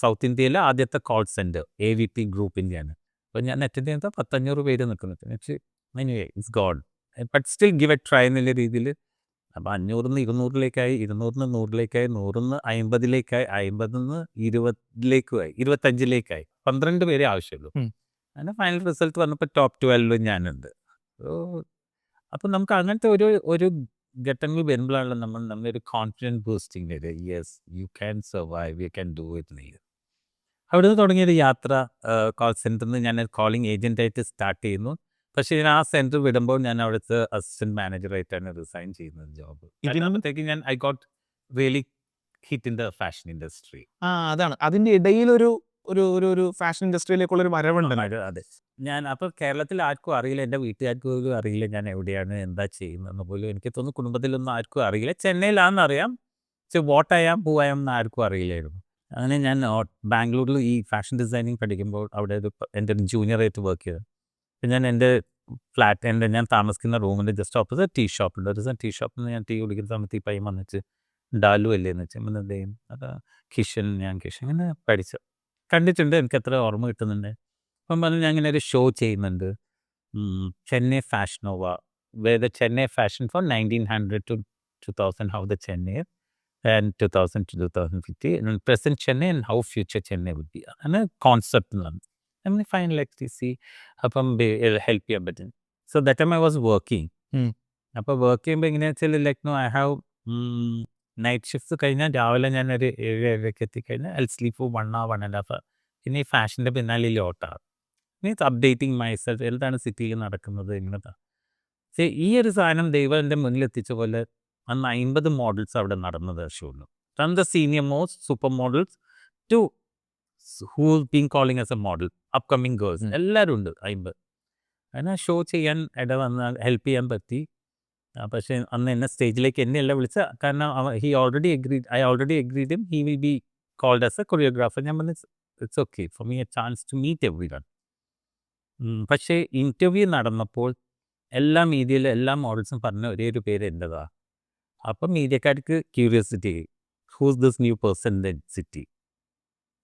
സൗത്ത് ഇന്ത്യയിലെ ആദ്യത്തെ കോൾ സെൻറ്റർ AVP ഗ്രൂപ്പിൻ്റെയാണ്. അപ്പോൾ ഞാൻ അറ്റൻഡ് ചെയ്യുമ്പോൾ 500 പേര് നിൽക്കുന്നത്. Anyway it's God, but still give A try എന്നുള്ള രീതിയിൽ. അപ്പോൾ 500-ന്ന് 200-ലേക്കായി, 200-ന്ന് 100-ലേക്കായി, 100-ന്ന് 50-ലേക്കായി, 50-ന്ന് 20-ലേക്കുമായി, 25-ലേക്കായി. 12 പേരെ ആവശ്യമുള്ളൂ. അങ്ങനെ ഫൈനൽ റിസൾട്ട് വന്നപ്പോൾ ടോപ്പ് 12 ഞാനുണ്ട്. അപ്പോൾ നമുക്ക് അങ്ങനത്തെ ഒരു ഘട്ടങ്ങൾ വരുമ്പോഴാണല്ലോ നമ്മളൊരു കോൺഫിഡൻസ് ബൂസ്റ്റിംഗ് വരിക. Yes, you can survive, you can do it നീ. അവിടുന്ന് തുടങ്ങിയൊരു യാത്ര. കോൾ സെൻറ്ററിൽ നിന്ന് ഞാൻ കോളിംഗ് ഏജൻറ്റായിട്ട് സ്റ്റാർട്ട് ചെയ്യുന്നു. പക്ഷേ ഞാൻ ആ സെൻറ്റർ വിടുമ്പോൾ ഞാൻ അവിടുത്തെ അസിസ്റ്റൻറ്റ് മാനേജറായിട്ടാണ് റിസൈൻ ചെയ്യുന്നത് ജോബ്. ഇതിനകത്തേക്ക് I got really hit in the fashion industry. അതാണ് അതിന്റെ ഇടയിലൊരു ഒരു ഒരു ഒരു ഫാഷൻ ഇൻഡസ്ട്രിയിലേക്കുള്ള ഒരു വരവുണ്ട്. അതെ. ഞാൻ അപ്പോൾ കേരളത്തിൽ ആർക്കും അറിയില്ല, എൻ്റെ വീട്ടുകാർക്ക് പോലും അറിയില്ല ഞാൻ എവിടെയാണ് എന്താ ചെയ്യുന്നതെന്ന് പോലും. എനിക്ക് തോന്നുന്നു കുടുംബത്തിലൊന്നും ആർക്കും അറിയില്ല. ചെന്നൈയിലാണെന്നറിയാം, പക്ഷേ വോട്ടായാം പോവാം എന്ന് ആർക്കും അറിയില്ലായിരുന്നു. അങ്ങനെ ഞാൻ ബാംഗ്ലൂരിൽ ഈ ഫാഷൻ ഡിസൈനിങ് പഠിക്കുമ്പോൾ അവിടെ എൻ്റെ ഒരു ജൂനിയറായിട്ട് വർക്ക് ചെയ്തു. പിന്നെ ഞാൻ താമസിക്കുന്ന റൂമിൻ്റെ ജസ്റ്റ് ഓപ്പോസിറ്റ് ടീ ഷോപ്പുണ്ട്. ഒരു ദിവസം ടീ ഷോപ്പിൽ നിന്ന് ഞാൻ ടീ കുടിക്കുന്ന സമയത്ത് ഈ പയ്യൻ വന്നിട്ട് ഡാലു അല്ലേ എന്ന് വെച്ചാൽ എന്തെയും അത് കിഷൻ അങ്ങനെ പഠിച്ചു കണ്ടിട്ടുണ്ട്, എനിക്ക് അത്ര ഓർമ്മ കിട്ടുന്നുണ്ട്. അപ്പം പറഞ്ഞു ഞാൻ ഇങ്ങനെ ഒരു ഷോ ചെയ്യുന്നുണ്ട്, Chennai Fashionova, where Chennai fashion for 1900 to 2000, how the Chennai and 2000 to 2050 and present Chennai and how future Chennai would be. അങ്ങനെ കോൺസെപ്റ്റ് എന്നാണ്. അങ്ങനെ ഫൈൻ, ലെറ്റ് സീ. അപ്പം ഹെൽപ്പ് ചെയ്യാൻ പറ്റും. So that time I was working. അപ്പോൾ വർക്ക് ചെയ്യുമ്പോൾ എങ്ങനെയാണെന്ന് വെച്ചാൽ like I have night shifts കഴിഞ്ഞാൽ രാവിലെ ഞാൻ ഒരു 7-7:30 എത്തിക്കഴിഞ്ഞാൽ I sleep four 1 hour 1.5 hour. പിന്നെ ഈ ഫാഷൻ്റെ പിന്നാലെ ഓട്ടാണ്, മീൻസ് അപ്ഡേറ്റിംഗ് മൈസെൽഫ്, എന്താണ് സിറ്റിയിൽ നടക്കുന്നത് ഇങ്ങനത്തെ. പക്ഷേ ഈ ഒരു സാധനം ദൈവം എൻ്റെ മുന്നിൽ എത്തിച്ച പോലെ അന്ന് 50 മോഡൽസ് അവിടെ നടന്നത് ഷോയിൽ. From the senior most super models to who been calling as a model, upcoming girls എല്ലാവരും ഉണ്ട് 50. അങ്ങനെ ഷോ ചെയ്യാൻ വന്നാൽ ഹെൽപ്പ് ചെയ്യാൻ പറ്റി. പക്ഷേ അന്ന് എന്നെ സ്റ്റേജിലേക്ക് എന്നെയല്ല വിളിച്ച, കാരണം I already agreed him, he will be called as a choreographer. ഞാൻ പറഞ്ഞു it's okay for me a chance to meet everyone. പക്ഷേ ഇൻ്റർവ്യൂ നടന്നപ്പോൾ എല്ലാ മീഡിയയിലും എല്ലാ മോഡൽസും പറഞ്ഞ ഒരേ ഒരു പേര് എൻ്റെതാണ്. അപ്പം മീഡിയക്കാർക്ക് curiosity, who's this new person in the city.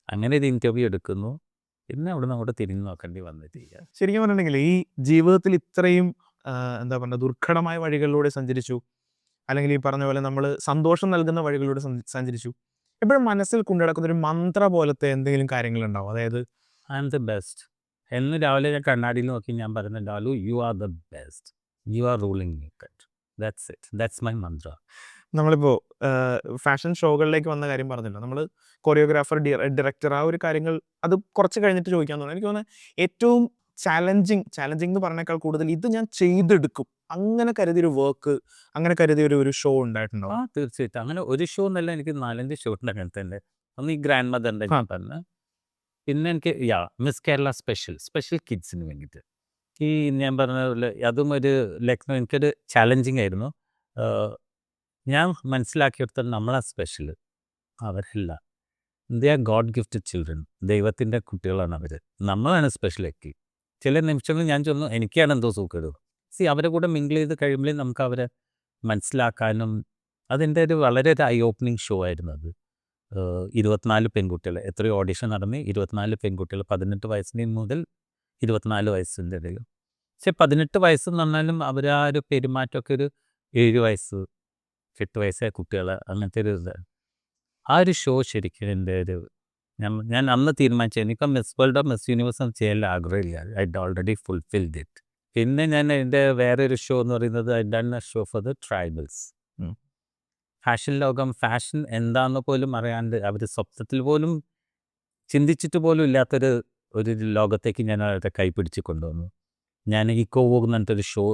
അങ്ങനെ ഒരു ഇൻ്റർവ്യൂ എടുക്കുന്നു. പിന്നെ അവിടെ നിന്ന് അങ്ങോട്ട് തിരിഞ്ഞു നോക്കേണ്ടി വന്നിട്ടില്ല. ശരിക്കും പറഞ്ഞിട്ടുണ്ടെങ്കിൽ ഈ ജീവിതത്തിൽ ഇത്രയും എന്താ പറയുക ദുർഘടമായ വഴികളിലൂടെ സഞ്ചരിച്ചു, അല്ലെങ്കിൽ ഈ പറഞ്ഞ പോലെ നമ്മൾ സന്തോഷം നൽകുന്ന വഴികളിലൂടെ സഞ്ചരിച്ചു. എപ്പോഴും മനസ്സിൽ കൊണ്ടുനടക്കുന്ന ഒരു മന്ത്ര പോലത്തെ എന്തെങ്കിലും കാര്യങ്ങളുണ്ടാവും? അതായത് ഐ ആം ദ ബെസ്റ്റ് എന്ന് രാവിലെ ഞാൻ കണ്ണാടിയിൽ നോക്കി ഞാൻ പറയുന്നത്, Dalu you are the best, you are ruling me, that's it, that's my mantra. നമ്മളിപ്പോൾ ഫാഷൻ ഷോകളിലേക്ക് വന്ന കാര്യം പറഞ്ഞല്ലോ, നമ്മൾ കൊറിയോഗ്രാഫർ, ഡയറക്ടർ, ആ ഒരു കാര്യങ്ങൾ അത് കുറച്ച് കഴിഞ്ഞിട്ട് ചോദിക്കാൻ തോന്നുന്നു. എനിക്ക് തോന്നുന്നത് ഏറ്റവും ചാലഞ്ചിങ് എന്ന് പറഞ്ഞേക്കാൾ കൂടുതൽ ഇത് ഞാൻ ചെയ്തെടുക്കും അങ്ങനെ കരുതിയൊരു വർക്ക്, അങ്ങനെ കരുതിയൊരു ഷോ ഉണ്ടായിട്ടുണ്ടോ? തീർച്ചയായിട്ടും. അങ്ങനെ ഒരു ഷോ എന്നല്ല, എനിക്ക് 4-5 ഷോ ഉണ്ട് അങ്ങനത്തെ തന്നെ. ഒന്ന് ഈ ഗ്രാൻഡ് മദറിൻ്റെ പറഞ്ഞ, പിന്നെ എനിക്ക് മിസ് കേരള സ്പെഷ്യൽ കിഡ്സിന് വേണ്ടിയിട്ട് ഈ ഞാൻ പറഞ്ഞ പോലെ അതും ഒരു ലക്നോ എനിക്കൊരു ചാലഞ്ചിങ് ആയിരുന്നു. ഞാൻ മനസ്സിലാക്കിയെടുത്താൽ നമ്മളാ സ്പെഷ്യൽ, അവരല്ല. They are god gifted children, ദൈവത്തിൻ്റെ കുട്ടികളാണ് അവർ, നമ്മളാണ് സ്പെഷ്യലാക്കി. ചില നിമിഷങ്ങളിൽ ഞാൻ ചൊന്നു എനിക്കാണ് എന്തോ സൂക്കേട്. അവരെ കൂടെ മിങ്കിൾ ചെയ്ത് കഴിയുമ്പോഴേ നമുക്ക് അവരെ മനസ്സിലാക്കാനും, അതിൻ്റെ വളരെ ഒരു ഐ ഓപ്പണിങ് ഷോ ആയിരുന്നു അത്. 24 പെൺകുട്ടികൾ, എത്രയോ ഓഡിഷൻ നടന്ന് 24 പെൺകുട്ടികൾ 18 വയസ്സിന് മുതൽ 24 വയസ്സിൻ്റെ ഇടയിൽ. പക്ഷെ 18 വയസ്സെന്ന് പറഞ്ഞാലും അവർ ആ ഒരു പെരുമാറ്റമൊക്കെ ഒരു 7 വയസ്സ് 8 വയസ്സായ കുട്ടികൾ, അങ്ങനത്തെ ഒരു ഇത്. ആ ഒരു ഷോ ശരിക്കും എൻ്റെ ഒരു ഞാൻ അന്ന് തീരുമാനിച്ചു, എനിക്കിപ്പം മിസ് വേൾഡോ മിസ് യൂണിവേഴ്സും ചെയ്യാൻ ആഗ്രഹമില്ല, ഐ ഓൾറെഡി ഫുൾഫിൽഡ് ഇറ്റ്. പിന്നെ ഞാൻ എൻ്റെ വേറെ ഒരു ഷോ എന്ന് പറയുന്നത് I done A show for the tribals. Fashion ലോകം, ഫാഷൻ എന്താണെന്ന് പോലും അറിയാണ്ട്, അവർ സ്വപ്നത്തിൽ പോലും ചിന്തിച്ചിട്ട് പോലും ഇല്ലാത്തൊരു ലോകത്തേക്ക് ഞാൻ അവരുടെ കൈപിടിച്ച് കൊണ്ടുവന്നു. ഞാൻ ഈക്കോ വോഗ് എന്ന് പറഞ്ഞിട്ടൊരു ഷോ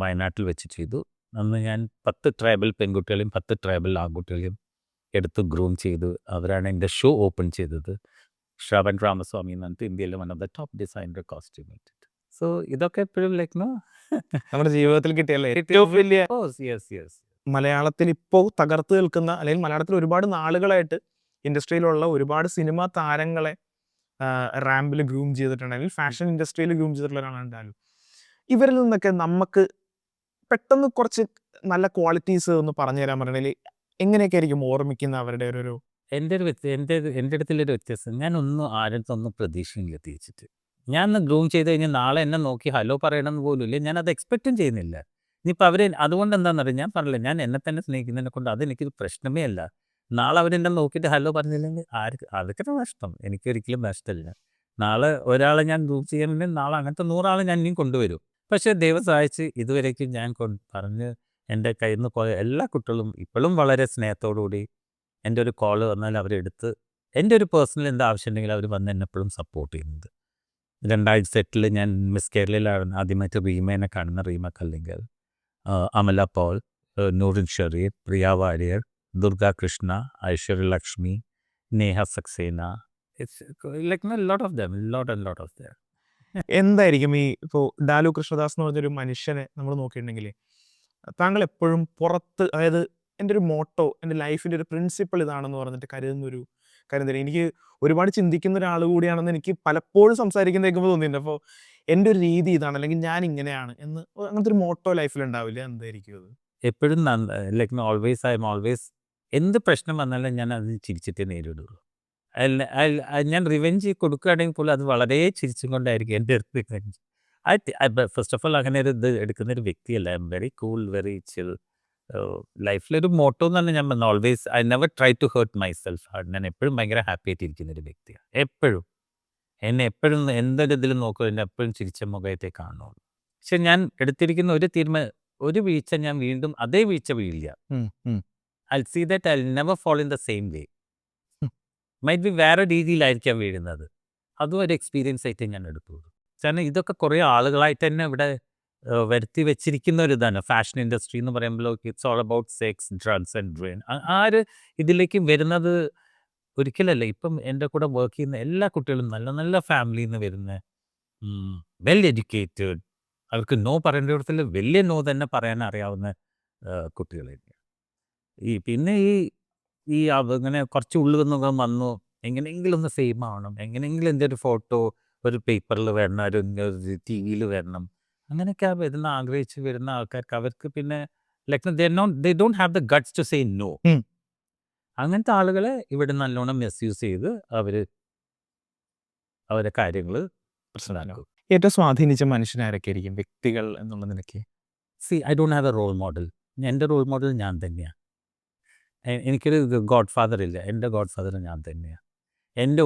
വയനാട്ടിൽ വെച്ച് ചെയ്തു. അന്ന് ഞാൻ 10 ട്രൈബൽ പെൺകുട്ടികളെയും 10 ട്രൈബൽ ആൺകുട്ടികളെയും എടുത്ത് ഗ്രൂം ചെയ്തു. അവരാണ് എൻ്റെ ഷോ ഓപ്പൺ ചെയ്തത്. ശ്രവൺ രാമസ്വാമി എന്ന് പറഞ്ഞിട്ട് ഇന്ത്യയിലെ one of the top designer costume ഇട്ടിട്ട്. സോ ഇതൊക്കെ എപ്പോഴും ലൈക്ക് നമ്മുടെ ജീവിതത്തിൽ കിട്ടിയല്ലേ ഏറ്റവും വലിയ യെസ് മലയാളത്തിൽ ഇപ്പോൾ തകർത്ത് നിൽക്കുന്ന, അല്ലെങ്കിൽ മലയാളത്തിൽ ഒരുപാട് നാളുകളായിട്ട് ഇൻഡസ്ട്രിയിലുള്ള ഒരുപാട് സിനിമാ താരങ്ങളെ റാമ്പിൽ ഗ്രൂം ചെയ്തിട്ടുണ്ട്, അല്ലെങ്കിൽ ഫാഷൻ ഇൻഡസ്ട്രിയിൽ ഗ്രൂം ചെയ്തിട്ടുള്ള ഒരാളാണ് ഡാലു. ഇവരിൽ നിന്നൊക്കെ നമുക്ക് പെട്ടെന്ന് കുറച്ച് നല്ല ക്വാളിറ്റീസ് ഒന്ന് പറഞ്ഞു തരാൻ പറഞ്ഞാൽ എങ്ങനെയൊക്കെ ആയിരിക്കും ഓർമ്മിക്കുന്ന അവരുടെ ഒരു എൻ്റെ അടുത്തുള്ളൊരു വ്യത്യാസം, ഞാനൊന്നും ആരടുത്തൊന്നും പ്രതീക്ഷയില്ല തിരിച്ചിട്ട്. ഞാൻ ഒന്ന് ഗ്രൂം ചെയ്ത് കഴിഞ്ഞാൽ നാളെ എന്നെ നോക്കി ഹലോ പറയണമെന്ന് പോലും ഇല്ല, ഞാനത് എക്സ്പെക്റ്റും ചെയ്യുന്നില്ല. ഇനിയിപ്പോൾ അവർ അതുകൊണ്ട് എന്താണെന്നറിയാം, ഞാൻ പറഞ്ഞില്ല, ഞാൻ എന്നെ തന്നെ സ്നേഹിക്കുന്നതിനെ കൊണ്ട് അതെനിക്കൊരു പ്രശ്നമേ അല്ല. നാളെ അവരെന്നെ നോക്കിയിട്ട് ഹലോ പറഞ്ഞില്ലെങ്കിൽ അതൊക്കെ നഷ്ടം, എനിക്കൊരിക്കലും നഷ്ടമില്ല. നാളെ ഒരാളെ ഞാൻ ഗ്രൂം ചെയ്യണമെങ്കിൽ നാളെ അങ്ങനത്തെ 100 ആളെ ഞാൻ ഇനിയും കൊണ്ടുവരും. പക്ഷേ ദൈവം സഹായിച്ച് ഇതുവരേക്കും ഞാൻ പറഞ്ഞ് എൻ്റെ കയ്യിൽ നിന്ന് പോയ എല്ലാ കുട്ടികളും ഇപ്പോഴും വളരെ സ്നേഹത്തോടുകൂടി എൻ്റെ ഒരു കോള് വന്നാൽ അവരെടുത്ത്, എൻ്റെ ഒരു പേഴ്സണൽ എന്താ ആവശ്യമുണ്ടെങ്കിൽ അവർ വന്ന് എന്നെ എപ്പോഴും സപ്പോർട്ട് ചെയ്യുന്നുണ്ട്. 2008 ഞാൻ മിസ് കേരളയിലാണ് ആദ്യമായിട്ട് റീമേനെ കാണുന്ന, Reema Kallingal, Amala Paul, Noorin Shereef, Priya Warrier, Durga Krishna, Aishwarya Lakshmi, Neha Saxena. It's like lot of them, lot of them. എന്തായിരിക്കും ഈ ഇപ്പോൾ ഡാലു കൃഷ്ണദാസ് എന്ന് പറഞ്ഞൊരു മനുഷ്യനെ നമ്മൾ നോക്കിയിട്ടുണ്ടെങ്കിൽ, താങ്കൾ എപ്പോഴും പുറത്ത്, അതായത് എൻ്റെ ഒരു മോട്ടോ, എൻ്റെ ലൈഫിൻ്റെ ഒരു പ്രിൻസിപ്പിൾ ഇതാണെന്ന് പറഞ്ഞിട്ട് കരുതുന്നൊരു കാര്യം തരും. എനിക്ക് ഒരുപാട് ചിന്തിക്കുന്ന ഒരാൾ കൂടിയാണെന്ന് എനിക്ക് പലപ്പോഴും സംസാരിക്കുന്ന കേൾക്കുമ്പോൾ തോന്നിയിട്ടുണ്ട്. അപ്പോൾ എൻ്റെ ഒരു രീതി ഇതാണ്, അല്ലെങ്കിൽ ഞാൻ ഇങ്ങനെയാണ് എന്ന് അങ്ങനത്തെ ഒരു മോട്ടോ ലൈഫിൽ ഉണ്ടാവില്ല, എന്തായിരിക്കും അത്? എപ്പോഴും ലൈക്ക് ഐ എം ഓൾവേസ് എന്ത് പ്രശ്നം വന്നാലും ഞാൻ അത് ചിരിച്ചിട്ടേ നേരിടുള്ളൂ. ഞാൻ റിവെഞ്ച് കൊടുക്കുകയാണെങ്കിൽ പോലും അത് വളരെ ചിരിച്ചും കൊണ്ടായിരിക്കും എൻ്റെ അടുത്ത്. ഫസ്റ്റ് ഓഫ് ഓൾ അങ്ങനെ ഒരു ഇത് എടുക്കുന്നൊരു വ്യക്തിയല്ല. I am very cool, very chill. ലൈഫിലൊരു മോട്ടോ എന്ന് പറഞ്ഞാൽ ഞാൻ always I never try to hurt myself. ഞാൻ എപ്പോഴും ഭയങ്കര ഹാപ്പി ആയിട്ടിരിക്കുന്ന ഒരു വ്യക്തിയാണ്. എപ്പോഴും എന്നെ എപ്പോഴും എന്തൊരു ഇതിലും നോക്കും, എന്നെ എപ്പോഴും ചിരിച്ച മുഖത്തെ കാണുള്ളൂ. പക്ഷെ ഞാൻ എടുത്തിരിക്കുന്ന ഒരു വീഴ്ച ഞാൻ വീണ്ടും അതേ വീഴ്ച വീഴില്ല. I'll see that I'll never fall in the same way. Might be വേറെ രീതിയിലായിരിക്കാം വീഴുന്നത്. അതും ഒരു എക്സ്പീരിയൻസ് ആയിട്ട് ഞാൻ എടുത്തുള്ളൂ. കാരണം ഇതൊക്കെ കുറേ ആളുകളായിട്ട് തന്നെ ഇവിടെ വരുത്തി വെച്ചിരിക്കുന്ന ഒരു ഇതാണ് ഫാഷൻ ഇൻഡസ്ട്രി എന്ന് പറയുമ്പോൾ. It's all about sex, drugs and drain. ആര് ഇതിലേക്ക് വരുന്നത് ഒരിക്കലല്ല. ഇപ്പം എൻ്റെ കൂടെ വർക്ക് ചെയ്യുന്ന എല്ലാ കുട്ടികളും നല്ല നല്ല ഫാമിലിയിൽ നിന്ന് വരുന്ന, വെൽ എഡ്യൂക്കേറ്റഡ്, അവർക്ക് നോ പറയേണ്ട ഇടത്തിൽ വലിയ നോ തന്നെ പറയാൻ അറിയാവുന്ന കുട്ടികളായിരിക്കും. പിന്നെ ഇങ്ങനെ കുറച്ച് ഉള്ളുവെന്നൊക്കെ വന്നു, എങ്ങനെയെങ്കിലും ഒന്ന് ഫെയിം ആവണം, എങ്ങനെയെങ്കിലും എൻ്റെ ഒരു ഫോട്ടോ ഒരു പേപ്പറിൽ വരണം, ഒരു ടി വിയിൽ വരണം, അങ്ങനെയൊക്കെ വരുന്ന ആഗ്രഹിച്ച് വരുന്ന ആൾക്കാർക്ക് അവർക്ക് പിന്നെ like they don't have the guts to say no. അങ്ങനത്തെ ആളുകളെ ഇവിടെ നല്ലോണം മിസ്യൂസ് ചെയ്ത് അവരെ കാര്യങ്ങൾ പ്രശ്നമാക്കും. ഏറ്റവും സ്വാധീനിച്ച മനുഷ്യനാരൊക്കെ ആയിരിക്കും, വ്യക്തികൾ എന്നുള്ള നിലയ്ക്ക്? I don't have a role model. എൻ്റെ റോൾ മോഡൽ ഞാൻ തന്നെയാണ്. എനിക്കൊരു ഗോഡ് ഫാദർ ഇല്ല, എൻ്റെ ഗോഡ് ഫാദർ ഞാൻ തന്നെയാണ്. എൻ്റെ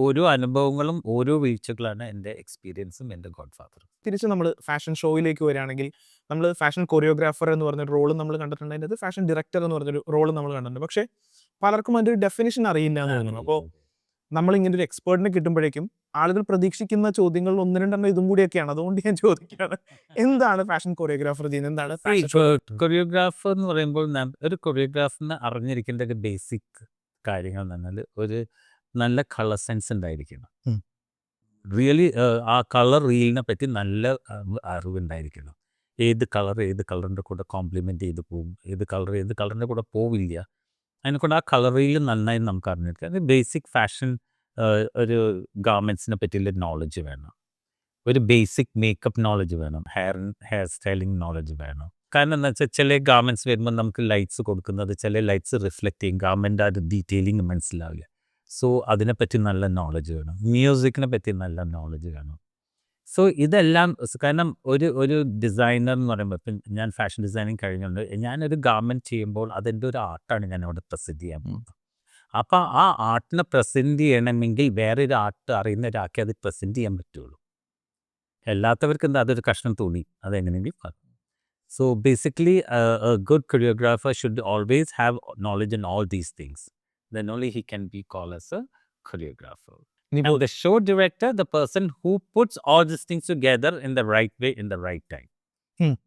ഓരോ അനുഭവങ്ങളും ഓരോ വീഴ്ചകളാണ് എൻ്റെ എക്സ്പീരിയൻസും എൻ്റെ ഗോഡ് ഫാദറും. തിരിച്ച് നമ്മൾ ഫാഷൻ ഷോയിലേക്ക് വരികയാണെങ്കിൽ, നമ്മൾ ഫാഷൻ കൊറിയോഗ്രാഫർ എന്ന് പറഞ്ഞൊരു റോളും നമ്മൾ കണ്ടിട്ടുണ്ട്, അതിൻ്റെ ഫാഷൻ ഡയറക്ടർ എന്ന് പറഞ്ഞൊരു റോളും നമ്മൾ കണ്ടിട്ടുണ്ട്. പക്ഷേ പലർക്കും അതിൻ്റെ ഒരു ഡെഫിനിഷൻ അറിയില്ല എന്ന് തോന്നുന്നു. അപ്പോൾ നമ്മളിങ്ങനെ ഒരു എക്സ്പേർട്ടിനെ കിട്ടുമ്പോഴേക്കും ആളുകൾ പ്രതീക്ഷിക്കുന്ന ചോദ്യങ്ങൾ 1-2 ഇതും കൂടിയൊക്കെയാണ്. അതുകൊണ്ട് ഞാൻ ചോദിക്കുകയാണ്, എന്താണ് ഫാഷൻ കൊറിയോഗ്രാഫർ ചെയ്യുന്നത്, എന്താണ് കൊറിയോഗ്രാഫർ എന്ന് പറയുമ്പോൾ? ഒരു കൊറിയോഗ്രാഫറിന് അറിഞ്ഞിരിക്കേണ്ട ഒരു ബേസിക് കാര്യങ്ങൾ എന്ന് പറഞ്ഞാൽ ഒരു നല്ല കളർ സെൻസ് ഉണ്ടായിരിക്കണം. റിയലി ആ കളർ റീലിനെ പറ്റി നല്ല അറിവുണ്ടായിരിക്കണം. ഏത് കളറിൻ്റെ കൂടെ കോംപ്ലിമെൻറ്റ് ചെയ്ത് പോകും, ഏത് കളറിൻ്റെ കൂടെ പോവില്ല, അതിനെക്കൊണ്ട് ആ കളർ റീൽ നന്നായി നമുക്ക് അറിഞ്ഞിരിക്കുക. അത് ബേസിക് ഫാഷൻ ഒരു ഗാർമെൻറ്റ്സിനെ പറ്റിയുള്ള നോളജ് വേണം, ഒരു ബേസിക് മേക്കപ്പ് നോളജ് വേണം, ഹെയർ സ്റ്റൈലിംഗ് നോളജ് വേണം. കാരണം എന്താ വെച്ചാൽ ചില ഗാർമെൻറ്റ്സ് വരുമ്പോൾ നമുക്ക് ലൈറ്റ്സ് കൊടുക്കുന്നത്, ചില ലൈറ്റ്സ് റിഫ്ലക്റ്റ് ചെയ്യും, ഗാർമെൻ്റ് ആ ഒരു ഡീറ്റെയിലിംഗ് മനസ്സിലാവില്ല. സോ അതിനെപ്പറ്റി നല്ല നോളജ് വേണം, മ്യൂസിക്കിനെ പറ്റി നല്ല നോളജ് വേണം. സോ ഇതെല്ലാം, കാരണം ഒരു ഡിസൈനർ എന്ന് പറയുമ്പോൾ, ഇപ്പം ഞാൻ ഫാഷൻ ഡിസൈനിങ് കഴിഞ്ഞുകൊണ്ട് ഞാനൊരു ഗാർമെൻറ്റ് ചെയ്യുമ്പോൾ അതെൻ്റെ ഒരു ആർട്ടാണ് ഞാൻ അവിടെ പ്രസൻറ്റ് ചെയ്യാൻ പോകുന്നത്. അപ്പോൾ ആ ആർട്ടിനെ പ്രസൻറ്റ് ചെയ്യണമെങ്കിൽ വേറൊരു ആർട്ട് അറിയുന്ന ഒരാൾക്ക് അത് പ്രസൻറ്റ് ചെയ്യാൻ പറ്റുള്ളൂ. എല്ലാത്തവർക്കും എന്താ അതൊരു കഷ്ണം തുണി, അതെങ്ങനെയെങ്കിലും പറയും. So basically, a good choreographer should always have knowledge in all these things. Then only he can be called as a choreographer. And the show director, the person who puts all these things together in the right way, in the right time.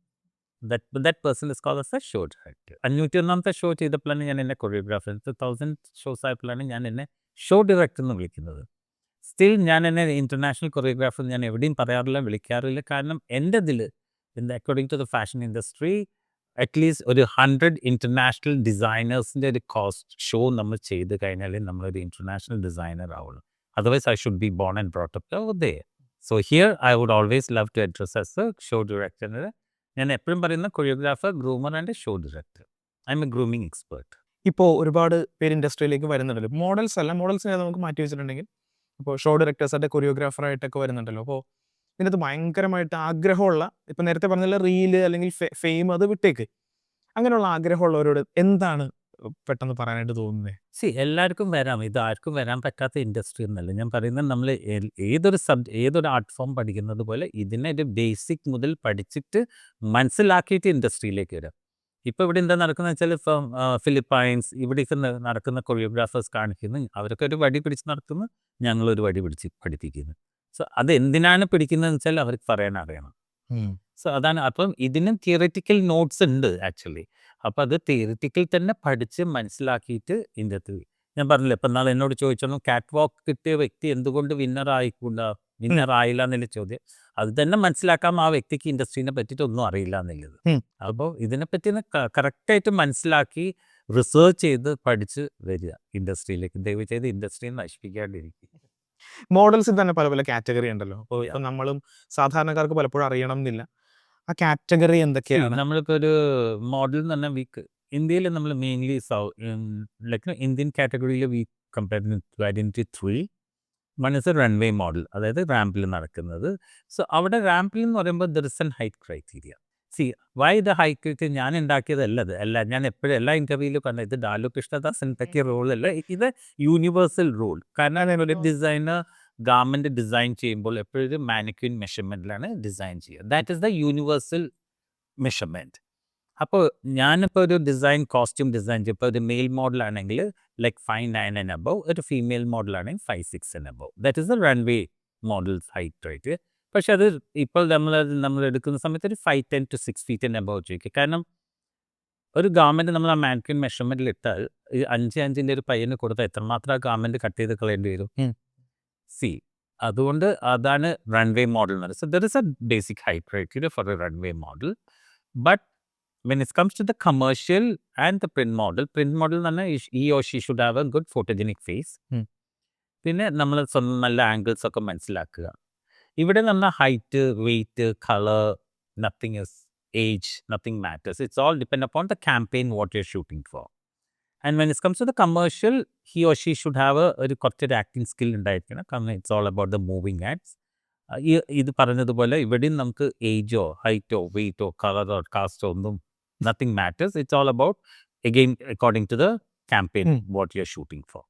That person is called as a show director. 501 show ചെയ്തപ്പോഴാണ് ഞാൻ എന്നെ കൊറിയോഗ്രാഫർ, 1000 ഷോസ് ആയപ്പോഴാണ് ഞാൻ എന്നെ ഷോ ഡയറക്ടർ എന്ന് വിളിക്കുന്നത്. സ്റ്റിൽ ഞാൻ എന്നെ ഇൻ്റർനാഷണൽ കൊറിയോഗ്രാഫർ ഞാൻ എവിടെയും പറയാറില്ല, വിളിക്കാറില്ല. കാരണം എൻ്റെ ഇതിൽ, according to the fashion industry, at least ഒരു 100 ഇന്റർനാഷണൽ ഡിസൈനേഴ്സിൻ്റെ ഒരു കോസ്റ്റ് ഷോ നമ്മൾ ചെയ്ത് കഴിഞ്ഞാൽ നമ്മളൊരു ഇന്റർനാഷണൽ ഡിസൈനർ ആവുള്ളൂ. Otherwise I should be born and brought up over there. So here I would always love to address as a show director. ഞാൻ എപ്പോഴും പറയുന്ന choreographer, groomer and show director. I'm a grooming expert. ഇപ്പോൾ ഒരുപാട് പേര് ഇൻഡസ്ട്രിയിലേക്ക് വരുന്നുണ്ടല്ലോ. മോഡൽസ് അല്ല, മോഡൽസിനെ നമുക്ക് മാറ്റി വെച്ചിട്ടുണ്ടെങ്കിൽ ഇപ്പോൾ ഷോ ഡയറക്ടേഴ്സായിട്ട് കൊറിയോഗ്രാഫറായിട്ടൊക്കെ വരുന്നുണ്ടല്ലോ. അപ്പോൾ ഇതിനകത്ത് ഭയങ്കരമായിട്ട് ആഗ്രഹമുള്ള, ഇപ്പം നേരത്തെ പറഞ്ഞ റീല് അല്ലെങ്കിൽ ഫെയിം അത് വിട്ടേക്ക്, അങ്ങനെയുള്ള ആഗ്രഹമുള്ളവരോട് എന്താണ് പെട്ടെന്ന് പറയാനായിട്ട് തോന്നുന്നത്? എല്ലാവർക്കും വരാം. ഇത് ആർക്കും വരാൻ പറ്റാത്ത ഇൻഡസ്ട്രി എന്നല്ല ഞാൻ പറയുന്നത്. നമ്മൾ ഏതൊരു ആർട്ട് ഫോം പഠിക്കുന്നത് പോലെ ഇതിനെ ഒരു ബേസിക് മുതൽ പഠിച്ചിട്ട് മനസ്സിലാക്കിയിട്ട് ഇൻഡസ്ട്രിയിലേക്ക് വരാം. ഇപ്പോൾ ഇവിടെ എന്താ നടക്കുന്നത് വെച്ചാൽ, ഇപ്പം ഫിലിപ്പൈൻസ് ഇവിടെയൊക്കെ നടക്കുന്ന കൊറിയോഗ്രാഫേഴ്സ് കാണിക്കുന്നു, അവരൊക്കെ ഒരു വടി പിടിച്ച് നടക്കുന്നു, ഞങ്ങളൊരു വടി പിടിച്ച് പഠിപ്പിക്കുന്നു. സോ അത് എന്തിനാണ് പിടിക്കുന്നതെന്ന് വെച്ചാൽ അവർക്ക് പറയാൻ അറിയണം. സോ അതാണ്. അപ്പം ഇതിന് തിയററ്റിക്കൽ നോട്ട്സ് ഉണ്ട് ആക്ച്വലി. അപ്പം അത് തിയററ്റിക്കൽ തന്നെ പഠിച്ച് മനസ്സിലാക്കിയിട്ട് ഇതിൻ്റെ അകത്ത് ഞാൻ പറഞ്ഞില്ല. ഇപ്പം നാളെ എന്നോട് ചോദിച്ചോളൂ, കാറ്റ് വാക്ക് കിട്ടിയ വ്യക്തി എന്തുകൊണ്ട് വിന്നർ ആയില്ല എന്നുള്ള ചോദ്യം. അത് തന്നെ മനസ്സിലാക്കാം ആ വ്യക്തിക്ക് ഇൻഡസ്ട്രീനെ പറ്റിയിട്ട് ഒന്നും അറിയില്ല എന്നുള്ളത്. അപ്പോൾ ഇതിനെപ്പറ്റി കറക്റ്റായിട്ട് മനസ്സിലാക്കി റിസർച്ച് ചെയ്ത് പഠിച്ച് വരിക ഇൻഡസ്ട്രിയിലേക്ക്. ദയവ് ചെയ്ത് ഇൻഡസ്ട്രിയെ നശിപ്പിക്കാണ്ടിരിക്കുക. മോഡൽസിൽ തന്നെ പല പല കാറ്റഗറി ഉണ്ടല്ലോ. അപ്പോൾ ഇപ്പം നമ്മളും സാധാരണക്കാർക്ക് പലപ്പോഴും അറിയണം എന്നില്ല. ആ കാറ്റഗറി എന്തൊക്കെയാണ്? നമ്മളിപ്പോൾ ഒരു മോഡൽ എന്ന് പറഞ്ഞാൽ ഇന്ത്യയിൽ നമ്മൾ മെയിൻലി ലൈക്ക് ഇന്ത്യൻ കാറ്റഗറിയിൽ we compare to identity 3. One is a runway model, അതായത് റാമ്പിൽ നടക്കുന്നത്. സോ അവിടെ റാമ്പിൽ എന്ന് പറയുമ്പോൾ there is an height criteria. Why the height criteria ഞാൻ ഉണ്ടാക്കിയതല്ലത്. ഞാൻ എപ്പോഴും എല്ലാ ഇൻ്റർവ്യൂവിലും പറഞ്ഞത് ഇത് ഡാലു കൃഷ്ണദാസ് ഉണ്ടാക്കിയ റോളല്ല, ഇത് യൂണിവേഴ്സൽ റൂൾ. കാരണം ഒരു ഡിസൈനർ ഗാർമെൻറ്റ് ഡിസൈൻ ചെയ്യുമ്പോൾ എപ്പോഴും മാനിക്വിൻ മെഷർമെൻറ്റിലാണ് ഡിസൈൻ ചെയ്യുക. That is the universal measurement. അപ്പോൾ ഞാനിപ്പോൾ ഒരു കോസ്റ്റ്യൂം ഡിസൈൻ ചെയ്യും. ഇപ്പോൾ ഒരു മെയിൽ മോഡലാണെങ്കിൽ ലൈക്ക് 5'9" ആൻഡ് അബവ്, ഒരു ഫീമെയിൽ മോഡലാണെങ്കിൽ 5'6" and above. That is the runway models height rate. പക്ഷെ അത് ഇപ്പോൾ നമ്മൾ എടുക്കുന്ന സമയത്ത് ഒരു 5'10" to 6 feet ആൻഡ് അബവ് ചോദിക്കുക. കാരണം ഒരു ഗാർമെൻറ്റ് നമ്മൾ ആ മാനിക്വിൻ മെഷർമെൻറ്റിൽ ഇട്ടാൽ 5'5" ഒരു പയ്യന് കൊടുത്താൽ എത്രമാത്രം ആ ഗാർമെൻറ്റ് കട്ട് ചെയ്ത് കളയേണ്ടി വരും? അതുകൊണ്ട് അതാണ് റൺവേ മോഡൽ എന്ന് പറയുന്നത്. So there is A basic height criteria four A runway model. But when it comes to the commercial and the print model എന്ന് പറഞ്ഞാൽ he or she should have a good photogenic face. പിന്നെ നമ്മൾ സ്വന്തം നല്ല ആംഗിൾസ് ഒക്കെ മനസ്സിലാക്കുക. ഇവിടെ നമ്മൾ height, weight, colour, nothing is age, nothing matters. It's all depend upon the campaign what you are shooting for. And when it comes to the commercial, he or she should have കുറച്ചൊരു ആക്ടിങ് സ്കിൽ ഉണ്ടായിരിക്കണം. കാരണം it's all about the moving ads. ഇത് പറഞ്ഞതുപോലെ ഇവിടെയും നമുക്ക് ഏജോ ഹൈറ്റോ വെയ്റ്റോ കളറോ കാസ്റ്റോ ഒന്നും nothing matters. It's all about, again, according to the campaign, what you're shooting for.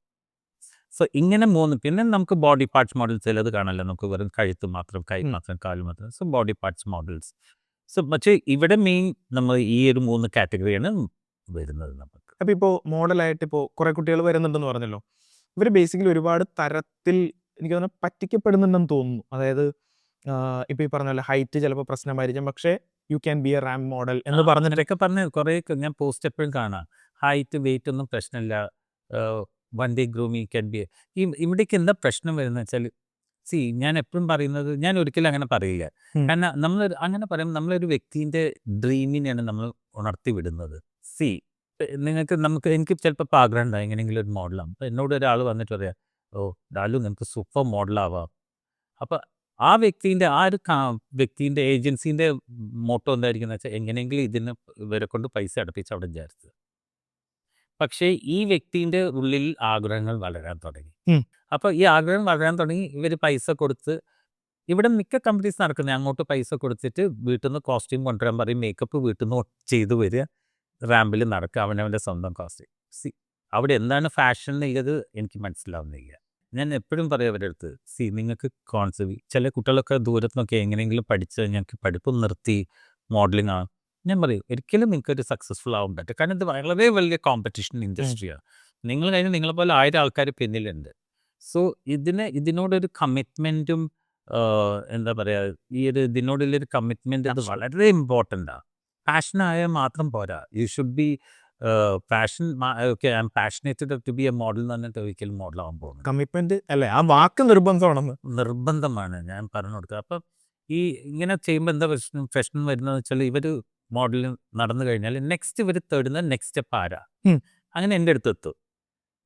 So ഇങ്ങനെ പിന്നെ നമുക്ക് ബോഡി പാർട്സ് മോഡൽസ് ചിലത് കാണാമല്ലോ. നമുക്ക് വെറും കഴുത്ത് മാത്രം, കൈ മാത്രം, കാല് മാത്രം. So body parts models. So പക്ഷേ ഇവിടെ മെയിൻ നമ്മൾ ഈ ഒരു 3 കാറ്റഗറിയാണ് വരുന്നത് നമുക്ക്. അപ്പോൾ ഇപ്പോൾ മോഡലായിട്ട് ഇപ്പോൾ കുറേ കുട്ടികൾ വരുന്നുണ്ടെന്ന് പറഞ്ഞല്ലോ. ഇവർ ബേസിക്കലി ഒരുപാട് തരത്തിൽ എനിക്ക് തോന്നുന്നു പറ്റിക്കപ്പെടുന്നുണ്ടെന്ന് തോന്നുന്നു. അതായത് ഇപ്പോൾ ഈ പറഞ്ഞ പോലെ ഹൈറ്റ് ചിലപ്പോൾ പ്രശ്നമായിരിക്കും, പക്ഷേ you can be A Ram model എന്ന് പറഞ്ഞിട്ടൊക്കെ പറഞ്ഞ് കുറേ ഞാൻ പോസ്റ്റ് എപ്പോഴും കാണാം. ഹൈറ്റ് വെയിറ്റ് ഒന്നും പ്രശ്നമില്ല, one day grooming can be. ഇവിടേക്ക് എന്താ പ്രശ്നം വരുന്നത് വെച്ചാൽ, ഞാൻ എപ്പോഴും പറയുന്നത്, ഞാൻ ഒരിക്കലും അങ്ങനെ പറയില്ല. കാരണം നമ്മൾ അങ്ങനെ പറയുമ്പോൾ നമ്മളൊരു വ്യക്തിൻ്റെ ഡ്രീമിനെയാണ് നമ്മൾ ഉണർത്തി വിടുന്നത്. എനിക്ക് ചിലപ്പോൾ ആഗ്രഹം ഉണ്ടാകും എങ്ങനെയെങ്കിലും ഒരു മോഡലാവും. അപ്പോൾ എന്നോട് ഒരാൾ വന്നിട്ട് പറയാം, ഓ ഡാലു നമുക്ക് സൂപ്പർ മോഡലാവാം. അപ്പോൾ ആ വ്യക്തിൻ്റെ ഏജൻസിൻ്റെ മോട്ടോ എന്തായിരിക്കും എന്ന് വെച്ചാൽ, എങ്ങനെയെങ്കിലും ഇവരെ കൊണ്ട് പൈസ അടപ്പിച്ച് അവിടെ വിചാരിച്ചത്. പക്ഷേ ഈ വ്യക്തിൻ്റെ ഉള്ളിൽ ആഗ്രഹങ്ങൾ വളരാൻ തുടങ്ങി. അപ്പോൾ ഈ ആഗ്രഹം വളരാൻ തുടങ്ങി, ഇവർ പൈസ കൊടുത്ത്, ഇവിടെ മിക്ക കമ്പനീസ് നടക്കുന്നത് അങ്ങോട്ട് പൈസ കൊടുത്തിട്ട് വീട്ടിൽ നിന്ന് കോസ്റ്റ്യൂം കൊണ്ടുവരാൻ പറയും, മേക്കപ്പ് വീട്ടിൽ നിന്ന് ചെയ്തു വരിക, റാമ്പിൽ നടക്കുക, അവനവൻ്റെ സ്വന്തം കോസ്റ്റ്യൂം. അവിടെ എന്താണ് ഫാഷൻ എന്നുള്ളത് എനിക്ക് മനസ്സിലാവുന്നില്ല. ഞാൻ എപ്പോഴും പറയും അവരുടെ അടുത്ത്, നിങ്ങൾക്ക് ചില കുട്ടികളൊക്കെ ദൂരത്ത് നിന്നൊക്കെ എങ്ങനെയെങ്കിലും പഠിച്ച് ഞങ്ങൾക്ക് പഠിപ്പ് നിർത്തി മോഡലിംഗ് ആണ്. ഞാൻ പറയും ഒരിക്കലും നിങ്ങൾക്കൊരു സക്സസ്ഫുൾ ആവാൻ പറ്റും. കാരണം ഇത് വളരെ വലിയ കോമ്പറ്റീഷൻ ഇൻഡസ്ട്രിയാണ്. നിങ്ങൾ കഴിഞ്ഞ് നിങ്ങളെപ്പോലെ 1000 ആൾക്കാർ പിന്നിലുണ്ട്. സോ ഇതിനോടൊരു കമ്മിറ്റ്മെൻറ്റും എന്താ പറയുക, ഇതിനോടുള്ളൊരു കമ്മിറ്റ്മെൻറ്റ് അത് വളരെ ഇമ്പോർട്ടൻ്റാണ്. പാഷനായാൽ മാത്രം പോരാ. You should be passion. Okay, I am passionated to be a model എന്ന് പറഞ്ഞിട്ട് ഒരിക്കലും മോഡലാവാൻ പോകുന്നത്. കമ്മിറ്റ്മെന്റ് അല്ലേ, ആ വാക്ക് നിർബന്ധമാണ് ഞാൻ പറഞ്ഞു കൊടുക്കുക. അപ്പം ഇങ്ങനെ ചെയ്യുമ്പോൾ എന്താ പ്രശ്നം വരുന്നതെന്ന് വെച്ചാൽ, ഇവർ മോഡൽ നടന്നു കഴിഞ്ഞാൽ നെക്സ്റ്റ് ഇവർ തേടുന്ന നെക്സ്റ്റ് സ്റ്റെപ്പ് ആരാ, ഉം. അങ്ങനെ എൻ്റെ അടുത്ത് എത്തും.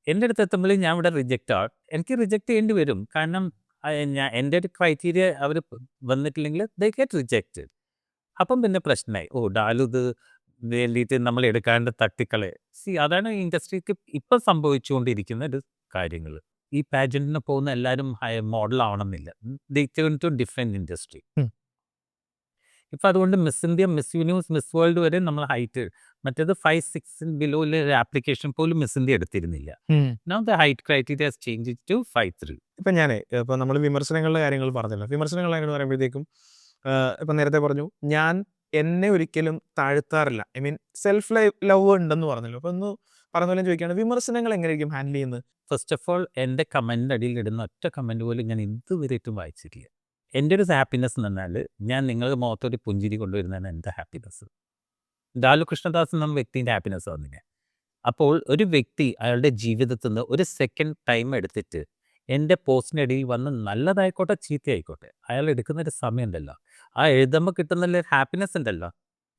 എൻ്റെ അടുത്ത് എത്തുമ്പോൾ ഞാൻ ഇവിടെ റിജക്റ്റ് ആവും. എനിക്ക് റിജക്റ്റ് ചെയ്യേണ്ടി വരും. കാരണം എൻ്റെ ഒരു ക്രൈറ്റീരിയ അവർ വന്നിട്ടില്ലെങ്കിൽ ദേ ഗെറ്റ് റിജക്റ്റഡ്. അപ്പം പിന്നെ പ്രശ്നമായി. ഡാലു ഇത് വേണ്ടിയിട്ട് നമ്മൾ എടുക്കാണ്ട് തട്ടിക്കളെ. അതാണ് ഇൻഡസ്ട്രിക്ക് ഇപ്പം സംഭവിച്ചുകൊണ്ടിരിക്കുന്ന ഒരു കാര്യങ്ങൾ. ഈ പാജന്റിന് പോകുന്ന എല്ലാവരും മോഡൽ ആവണമെന്നില്ല. They turn to different industry. ഉം. ഇപ്പം അതുകൊണ്ട് Miss India, Miss Universe, Miss World വരെ നമ്മൾ ഹൈറ്റ്, മറ്റേത് 5'6" ബിലോയിൽ ഒരു ആപ്ലിക്കേഷൻ പോലും മിസ് ഇന്ത്യ എടുത്തിരുന്നില്ല. Now the height criteria has change to 5'3". ഇപ്പം ഇപ്പം നമ്മൾ വിമർശനങ്ങളുടെ കാര്യങ്ങൾ പറഞ്ഞല്ലോ. വിമർശനങ്ങളുടെ കാര്യങ്ങൾ പറയുമ്പോഴത്തേക്കും ഇപ്പം നേരത്തെ പറഞ്ഞു, ഞാൻ എന്നെ ഒരിക്കലും താഴ്ത്താറില്ല. ഐ മീൻ സെൽഫ് ലവ് ഉണ്ടെന്ന് പറഞ്ഞല്ലോ. അപ്പം ഒന്ന് പറഞ്ഞ ചോദിക്കുകയാണ്, വിമർശനങ്ങൾ എങ്ങനെയായിരിക്കും ഹാൻഡിൽ ചെയ്യുന്നത്? ഫസ്റ്റ് ഓഫ് ഓൾ എൻ്റെ കമൻറ്റിൻ്റെ അടിയിൽ ഇടുന്ന ഒറ്റ കമൻറ്റ് പോലും ഞാൻ ഇതുവരെയായിട്ടും വായിച്ചിട്ടില്ല. എൻ്റെ ഒരു ഹാപ്പിനെസ് എന്ന് പറഞ്ഞാൽ ഞാൻ നിങ്ങളുടെ മുഖത്തൊരു പുഞ്ചിരി കൊണ്ടുവരുന്നതാണ് എൻ്റെ ഹാപ്പിനെസ്. ലാലു കൃഷ്ണദാസ് എന്ന വ്യക്തിൻ്റെ ഹാപ്പിനെസ് വന്നില്ല. അപ്പോൾ ഒരു വ്യക്തി അയാളുടെ ജീവിതത്തിൽ നിന്ന് ഒരു സെക്കൻഡ് ടൈം എടുത്തിട്ട് എൻ്റെ പോസ്റ്റിനിടയിൽ വന്ന് നല്ലതായിക്കോട്ടെ ചീത്തയായിക്കോട്ടെ അയാൾ എടുക്കുന്നൊരു സമയം ഉണ്ടല്ലോ, ആ എഴുതുമ്പോൾ കിട്ടുന്ന ഹാപ്പിനെസ് ഉണ്ടല്ലോ,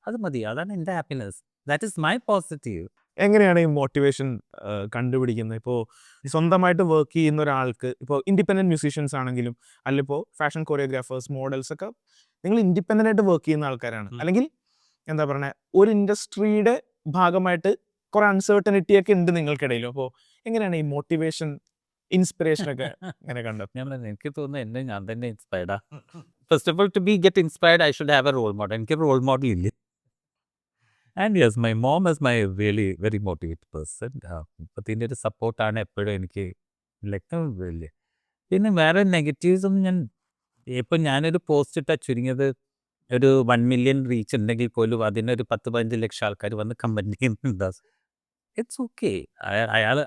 അത് മതി. അതാണ് എൻ്റെ happiness. That is my positive. എങ്ങനെയാണ് ഈ മോട്ടിവേഷൻ കണ്ടുപിടിക്കുന്നത്? ഇപ്പോൾ സ്വന്തമായിട്ട് വർക്ക് ചെയ്യുന്ന ഒരാൾക്ക്, ഇപ്പോൾ ഇൻഡിപെൻഡൻറ്റ് മ്യൂസീഷ്യൻസ് ആണെങ്കിലും അല്ലിപ്പോൾ ഫാഷൻ കൊറിയോഗ്രാഫേഴ്സ്, മോഡൽസ് ഒക്കെ നിങ്ങൾ ഇൻഡിപെൻഡൻ്റ് ആയിട്ട് വർക്ക് ചെയ്യുന്ന ആൾക്കാരാണ്. അല്ലെങ്കിൽ എന്താ പറയുക, ഒരു ഇൻഡസ്ട്രിയുടെ ഭാഗമായിട്ട് കുറേ അൺസർട്ടനിറ്റി ഒക്കെ ഉണ്ട് നിങ്ങൾക്കിടയിൽ. അപ്പോൾ എങ്ങനെയാണ് ഈ മോട്ടിവേഷൻ, ഇൻസ്പിറേഷൻ ഒക്കെ എങ്ങനെ കണ്ടത്? എനിക്ക് തോന്നുന്നു ഞാൻ തന്നെ ഇൻസ്പയർഡാ. First of all to be get inspired I should have a role model. എനിക്ക് റോൾ മോഡൽ ഇല്ല. And yes, my mom is my really very motivate person. ഇപ്പത്തിൻ്റെ ഒരു സപ്പോർട്ടാണ് എപ്പോഴും എനിക്ക് വലിയ. പിന്നെ വേറെ നെഗറ്റീവ്സ് ഒന്നും ഇപ്പം ഞാനൊരു പോസ്റ്റ് ഇട്ടാൽ ചുരുങ്ങിയത് ഒരു 1 മില്യൺ റീച്ച് ഉണ്ടെങ്കിൽ പോലും അതിനൊരു 10-15 ലക്ഷം ആൾക്കാർ വന്ന് കമൻറ്റ് ചെയ്യുന്നുണ്ട്. It's okay.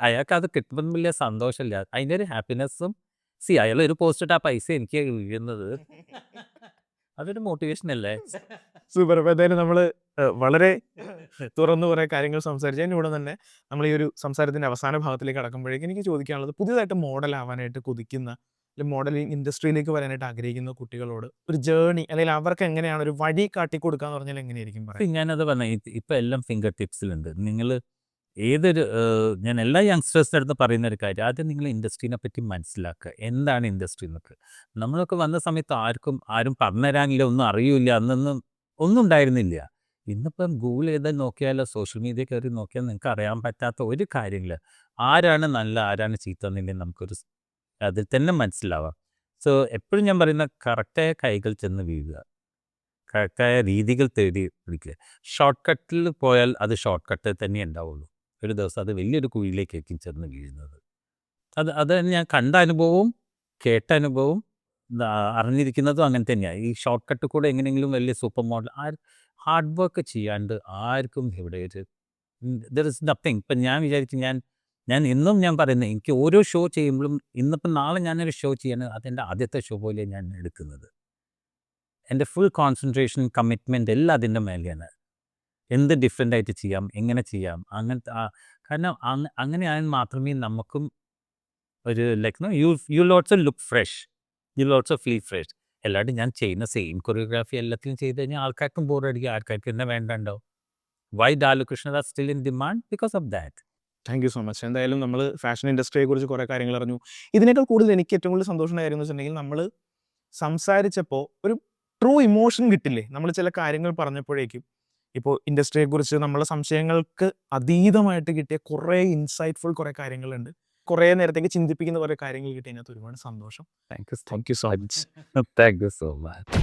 അയാൾക്ക് അത് കിട്ടുമ്പോൾ വലിയ സന്തോഷമില്ല. അതിൻ്റെ ഒരു ഹാപ്പിനെസ്സും അയാൾ ഒരു പോസ്റ്റ് ഇട്ട് ആ പൈസ എനിക്ക് വീഴുന്നത് അതൊരു മോട്ടിവേഷൻ അല്ലേ? സൂപ്പർ. അപ്പോൾ എന്തായാലും നമ്മൾ വളരെ തുറന്നു കുറേ കാര്യങ്ങൾ സംസാരിച്ചതിൻ്റെ കൂടെ തന്നെ നമ്മൾ ഈ ഒരു സംസാരത്തിൻ്റെ അവസാന ഭാഗത്തിലേക്ക് കടക്കുമ്പോഴേക്കും എനിക്ക് ചോദിക്കാനുള്ളത്, പുതിയതായിട്ട് മോഡലാവാനായിട്ട് കൊതിക്കുന്ന അല്ലെങ്കിൽ മോഡലിംഗ് ഇൻഡസ്ട്രിയിലേക്ക് വരാനായിട്ട് ആഗ്രഹിക്കുന്ന കുട്ടികളോട് ഒരു ജേർണി, അല്ലെങ്കിൽ അവർക്ക് എങ്ങനെയാണ് ഒരു വഴി കാട്ടിക്കൊടുക്കുക എന്ന് പറഞ്ഞാൽ എങ്ങനെയായിരിക്കും പറയുക? ഞാനത് പറഞ്ഞ ഇപ്പം എല്ലാം ഫിംഗർ ടിപ്സിലുണ്ട്. നിങ്ങൾ ഞാൻ എല്ലാ യങ്സ്റ്റേഴ്സിൻ്റെ അടുത്ത് പറയുന്ന ഒരു കാര്യം, ആദ്യം നിങ്ങൾ ഇൻഡസ്ട്രീനെ പറ്റി മനസ്സിലാക്കുക. എന്താണ് ഇൻഡസ്ട്രി എന്നൊക്കെ. നമ്മളൊക്കെ വന്ന സമയത്ത് ആരും പറഞ്ഞു തരാനില്ല, ഒന്നും അറിയില്ല, അന്നൊന്നും ഒന്നും ഉണ്ടായിരുന്നില്ല. ഇന്നിപ്പം ഗൂഗിൾ ചെയ്താൽ നോക്കിയാലോ, സോഷ്യൽ മീഡിയ കയറി നോക്കിയാൽ നിങ്ങൾക്ക് അറിയാൻ പറ്റാത്ത ഒരു കാര്യമില്ല. ആരാണ് നല്ല, ആരാണ് ചീത്ത എന്നില്ലെങ്കിൽ നമുക്കൊരു അതിൽ തന്നെ മനസ്സിലാവാം. എപ്പോഴും ഞാൻ പറയുന്ന കറക്റ്റായ കൈകൾ ചെന്ന് വീഴുക, കറക്റ്റായ രീതികൾ തേടി പിടിക്കുക. ഷോർട്ട് കട്ടിൽ പോയാൽ അത് ഷോർട്ട് കട്ട് തന്നെ ഉണ്ടാവുള്ളൂ. ഒരു ദിവസം അത് വലിയൊരു കുഴിയിലേക്കായിരിക്കും ചെന്ന് വീഴുന്നത്. അത് ഞാൻ കണ്ട അനുഭവവും കേട്ട അനുഭവവും അറിഞ്ഞിരിക്കുന്നതും അങ്ങനെ തന്നെയാണ്. ഈ ഷോർട്ട് കട്ട് കൂടെ എങ്ങനെയെങ്കിലും വലിയ സൂപ്പർ മോഡൽ ഹാർഡ് വർക്ക് ചെയ്യാണ്ട് ആർക്കും ഇവിടെ ദർ ഇസ് നത്തിങ്. ഇപ്പം ഞാൻ വിചാരിച്ചു, ഞാൻ എന്നും ഞാൻ പറയുന്നത്, എനിക്ക് ഓരോ ഷോ ചെയ്യുമ്പോഴും, ഇന്നിപ്പം നാളെ ഞാനൊരു ഷോ ചെയ്യണം, അതെൻ്റെ ആദ്യത്തെ ഷോ പോലെ ഞാൻ എടുക്കുന്നത്. എൻ്റെ ഫുൾ കോൺസെൻട്രേഷൻ, കമ്മിറ്റ്മെൻറ്റ് എല്ലാം അതിൻ്റെ മേലെയാണ്. എന്ത് ഡിഫറെൻ്റ് ആയിട്ട് ചെയ്യാം, എങ്ങനെ ചെയ്യാം, അങ്ങനത്തെ കാരണം അങ്ങനെയാണെങ്കിൽ മാത്രമേ നമുക്കും ഒരു you also look fresh, you also feel fresh. അല്ലാണ്ട് ഞാൻ ചെയ്യുന്ന സെയിം കൊറിയോഗ്രാഫി എല്ലാത്തിലും ചെയ്ത് കഴിഞ്ഞാൽ ആൾക്കാർക്കും ബോറടിക്കുക, ആൾക്കാർക്ക് എന്നെ വേണ്ടോ. Why Lalu Krishnadas still in demand? Because of that. Thank you so much. എന്തായാലും നമ്മൾ ഫാഷൻ ഇൻഡസ്ട്രിയെക്കുറിച്ച് കുറേ കാര്യങ്ങൾ അറിഞ്ഞു. ഇതിനേക്കാൾ കൂടുതൽ എനിക്ക് ഏറ്റവും കൂടുതൽ സന്തോഷമുള്ള കാര്യം എന്ന് വെച്ചിട്ടുണ്ടെങ്കിൽ, നമ്മൾ സംസാരിച്ചപ്പോൾ ഒരു ട്രൂ ഇമോഷൻ കിട്ടില്ലേ. നമ്മൾ ചില കാര്യങ്ങൾ പറഞ്ഞപ്പോഴേക്കും ഇപ്പോൾ ഇൻഡസ്ട്രിയെക്കുറിച്ച് നമ്മളെ സംശയങ്ങൾക്ക് അതീതമായിട്ട് കിട്ടിയ കുറേ ഇൻസൈറ്റ്ഫുൾ കുറേ കാര്യങ്ങളുണ്ട്. കുറേ നേരത്തേക്ക് ചിന്തിപ്പിക്കുന്ന കുറേ കാര്യങ്ങൾ കിട്ടി. അതിനകത്ത് ഒരുപാട് സന്തോഷം. Thank you so much. Thank you so much.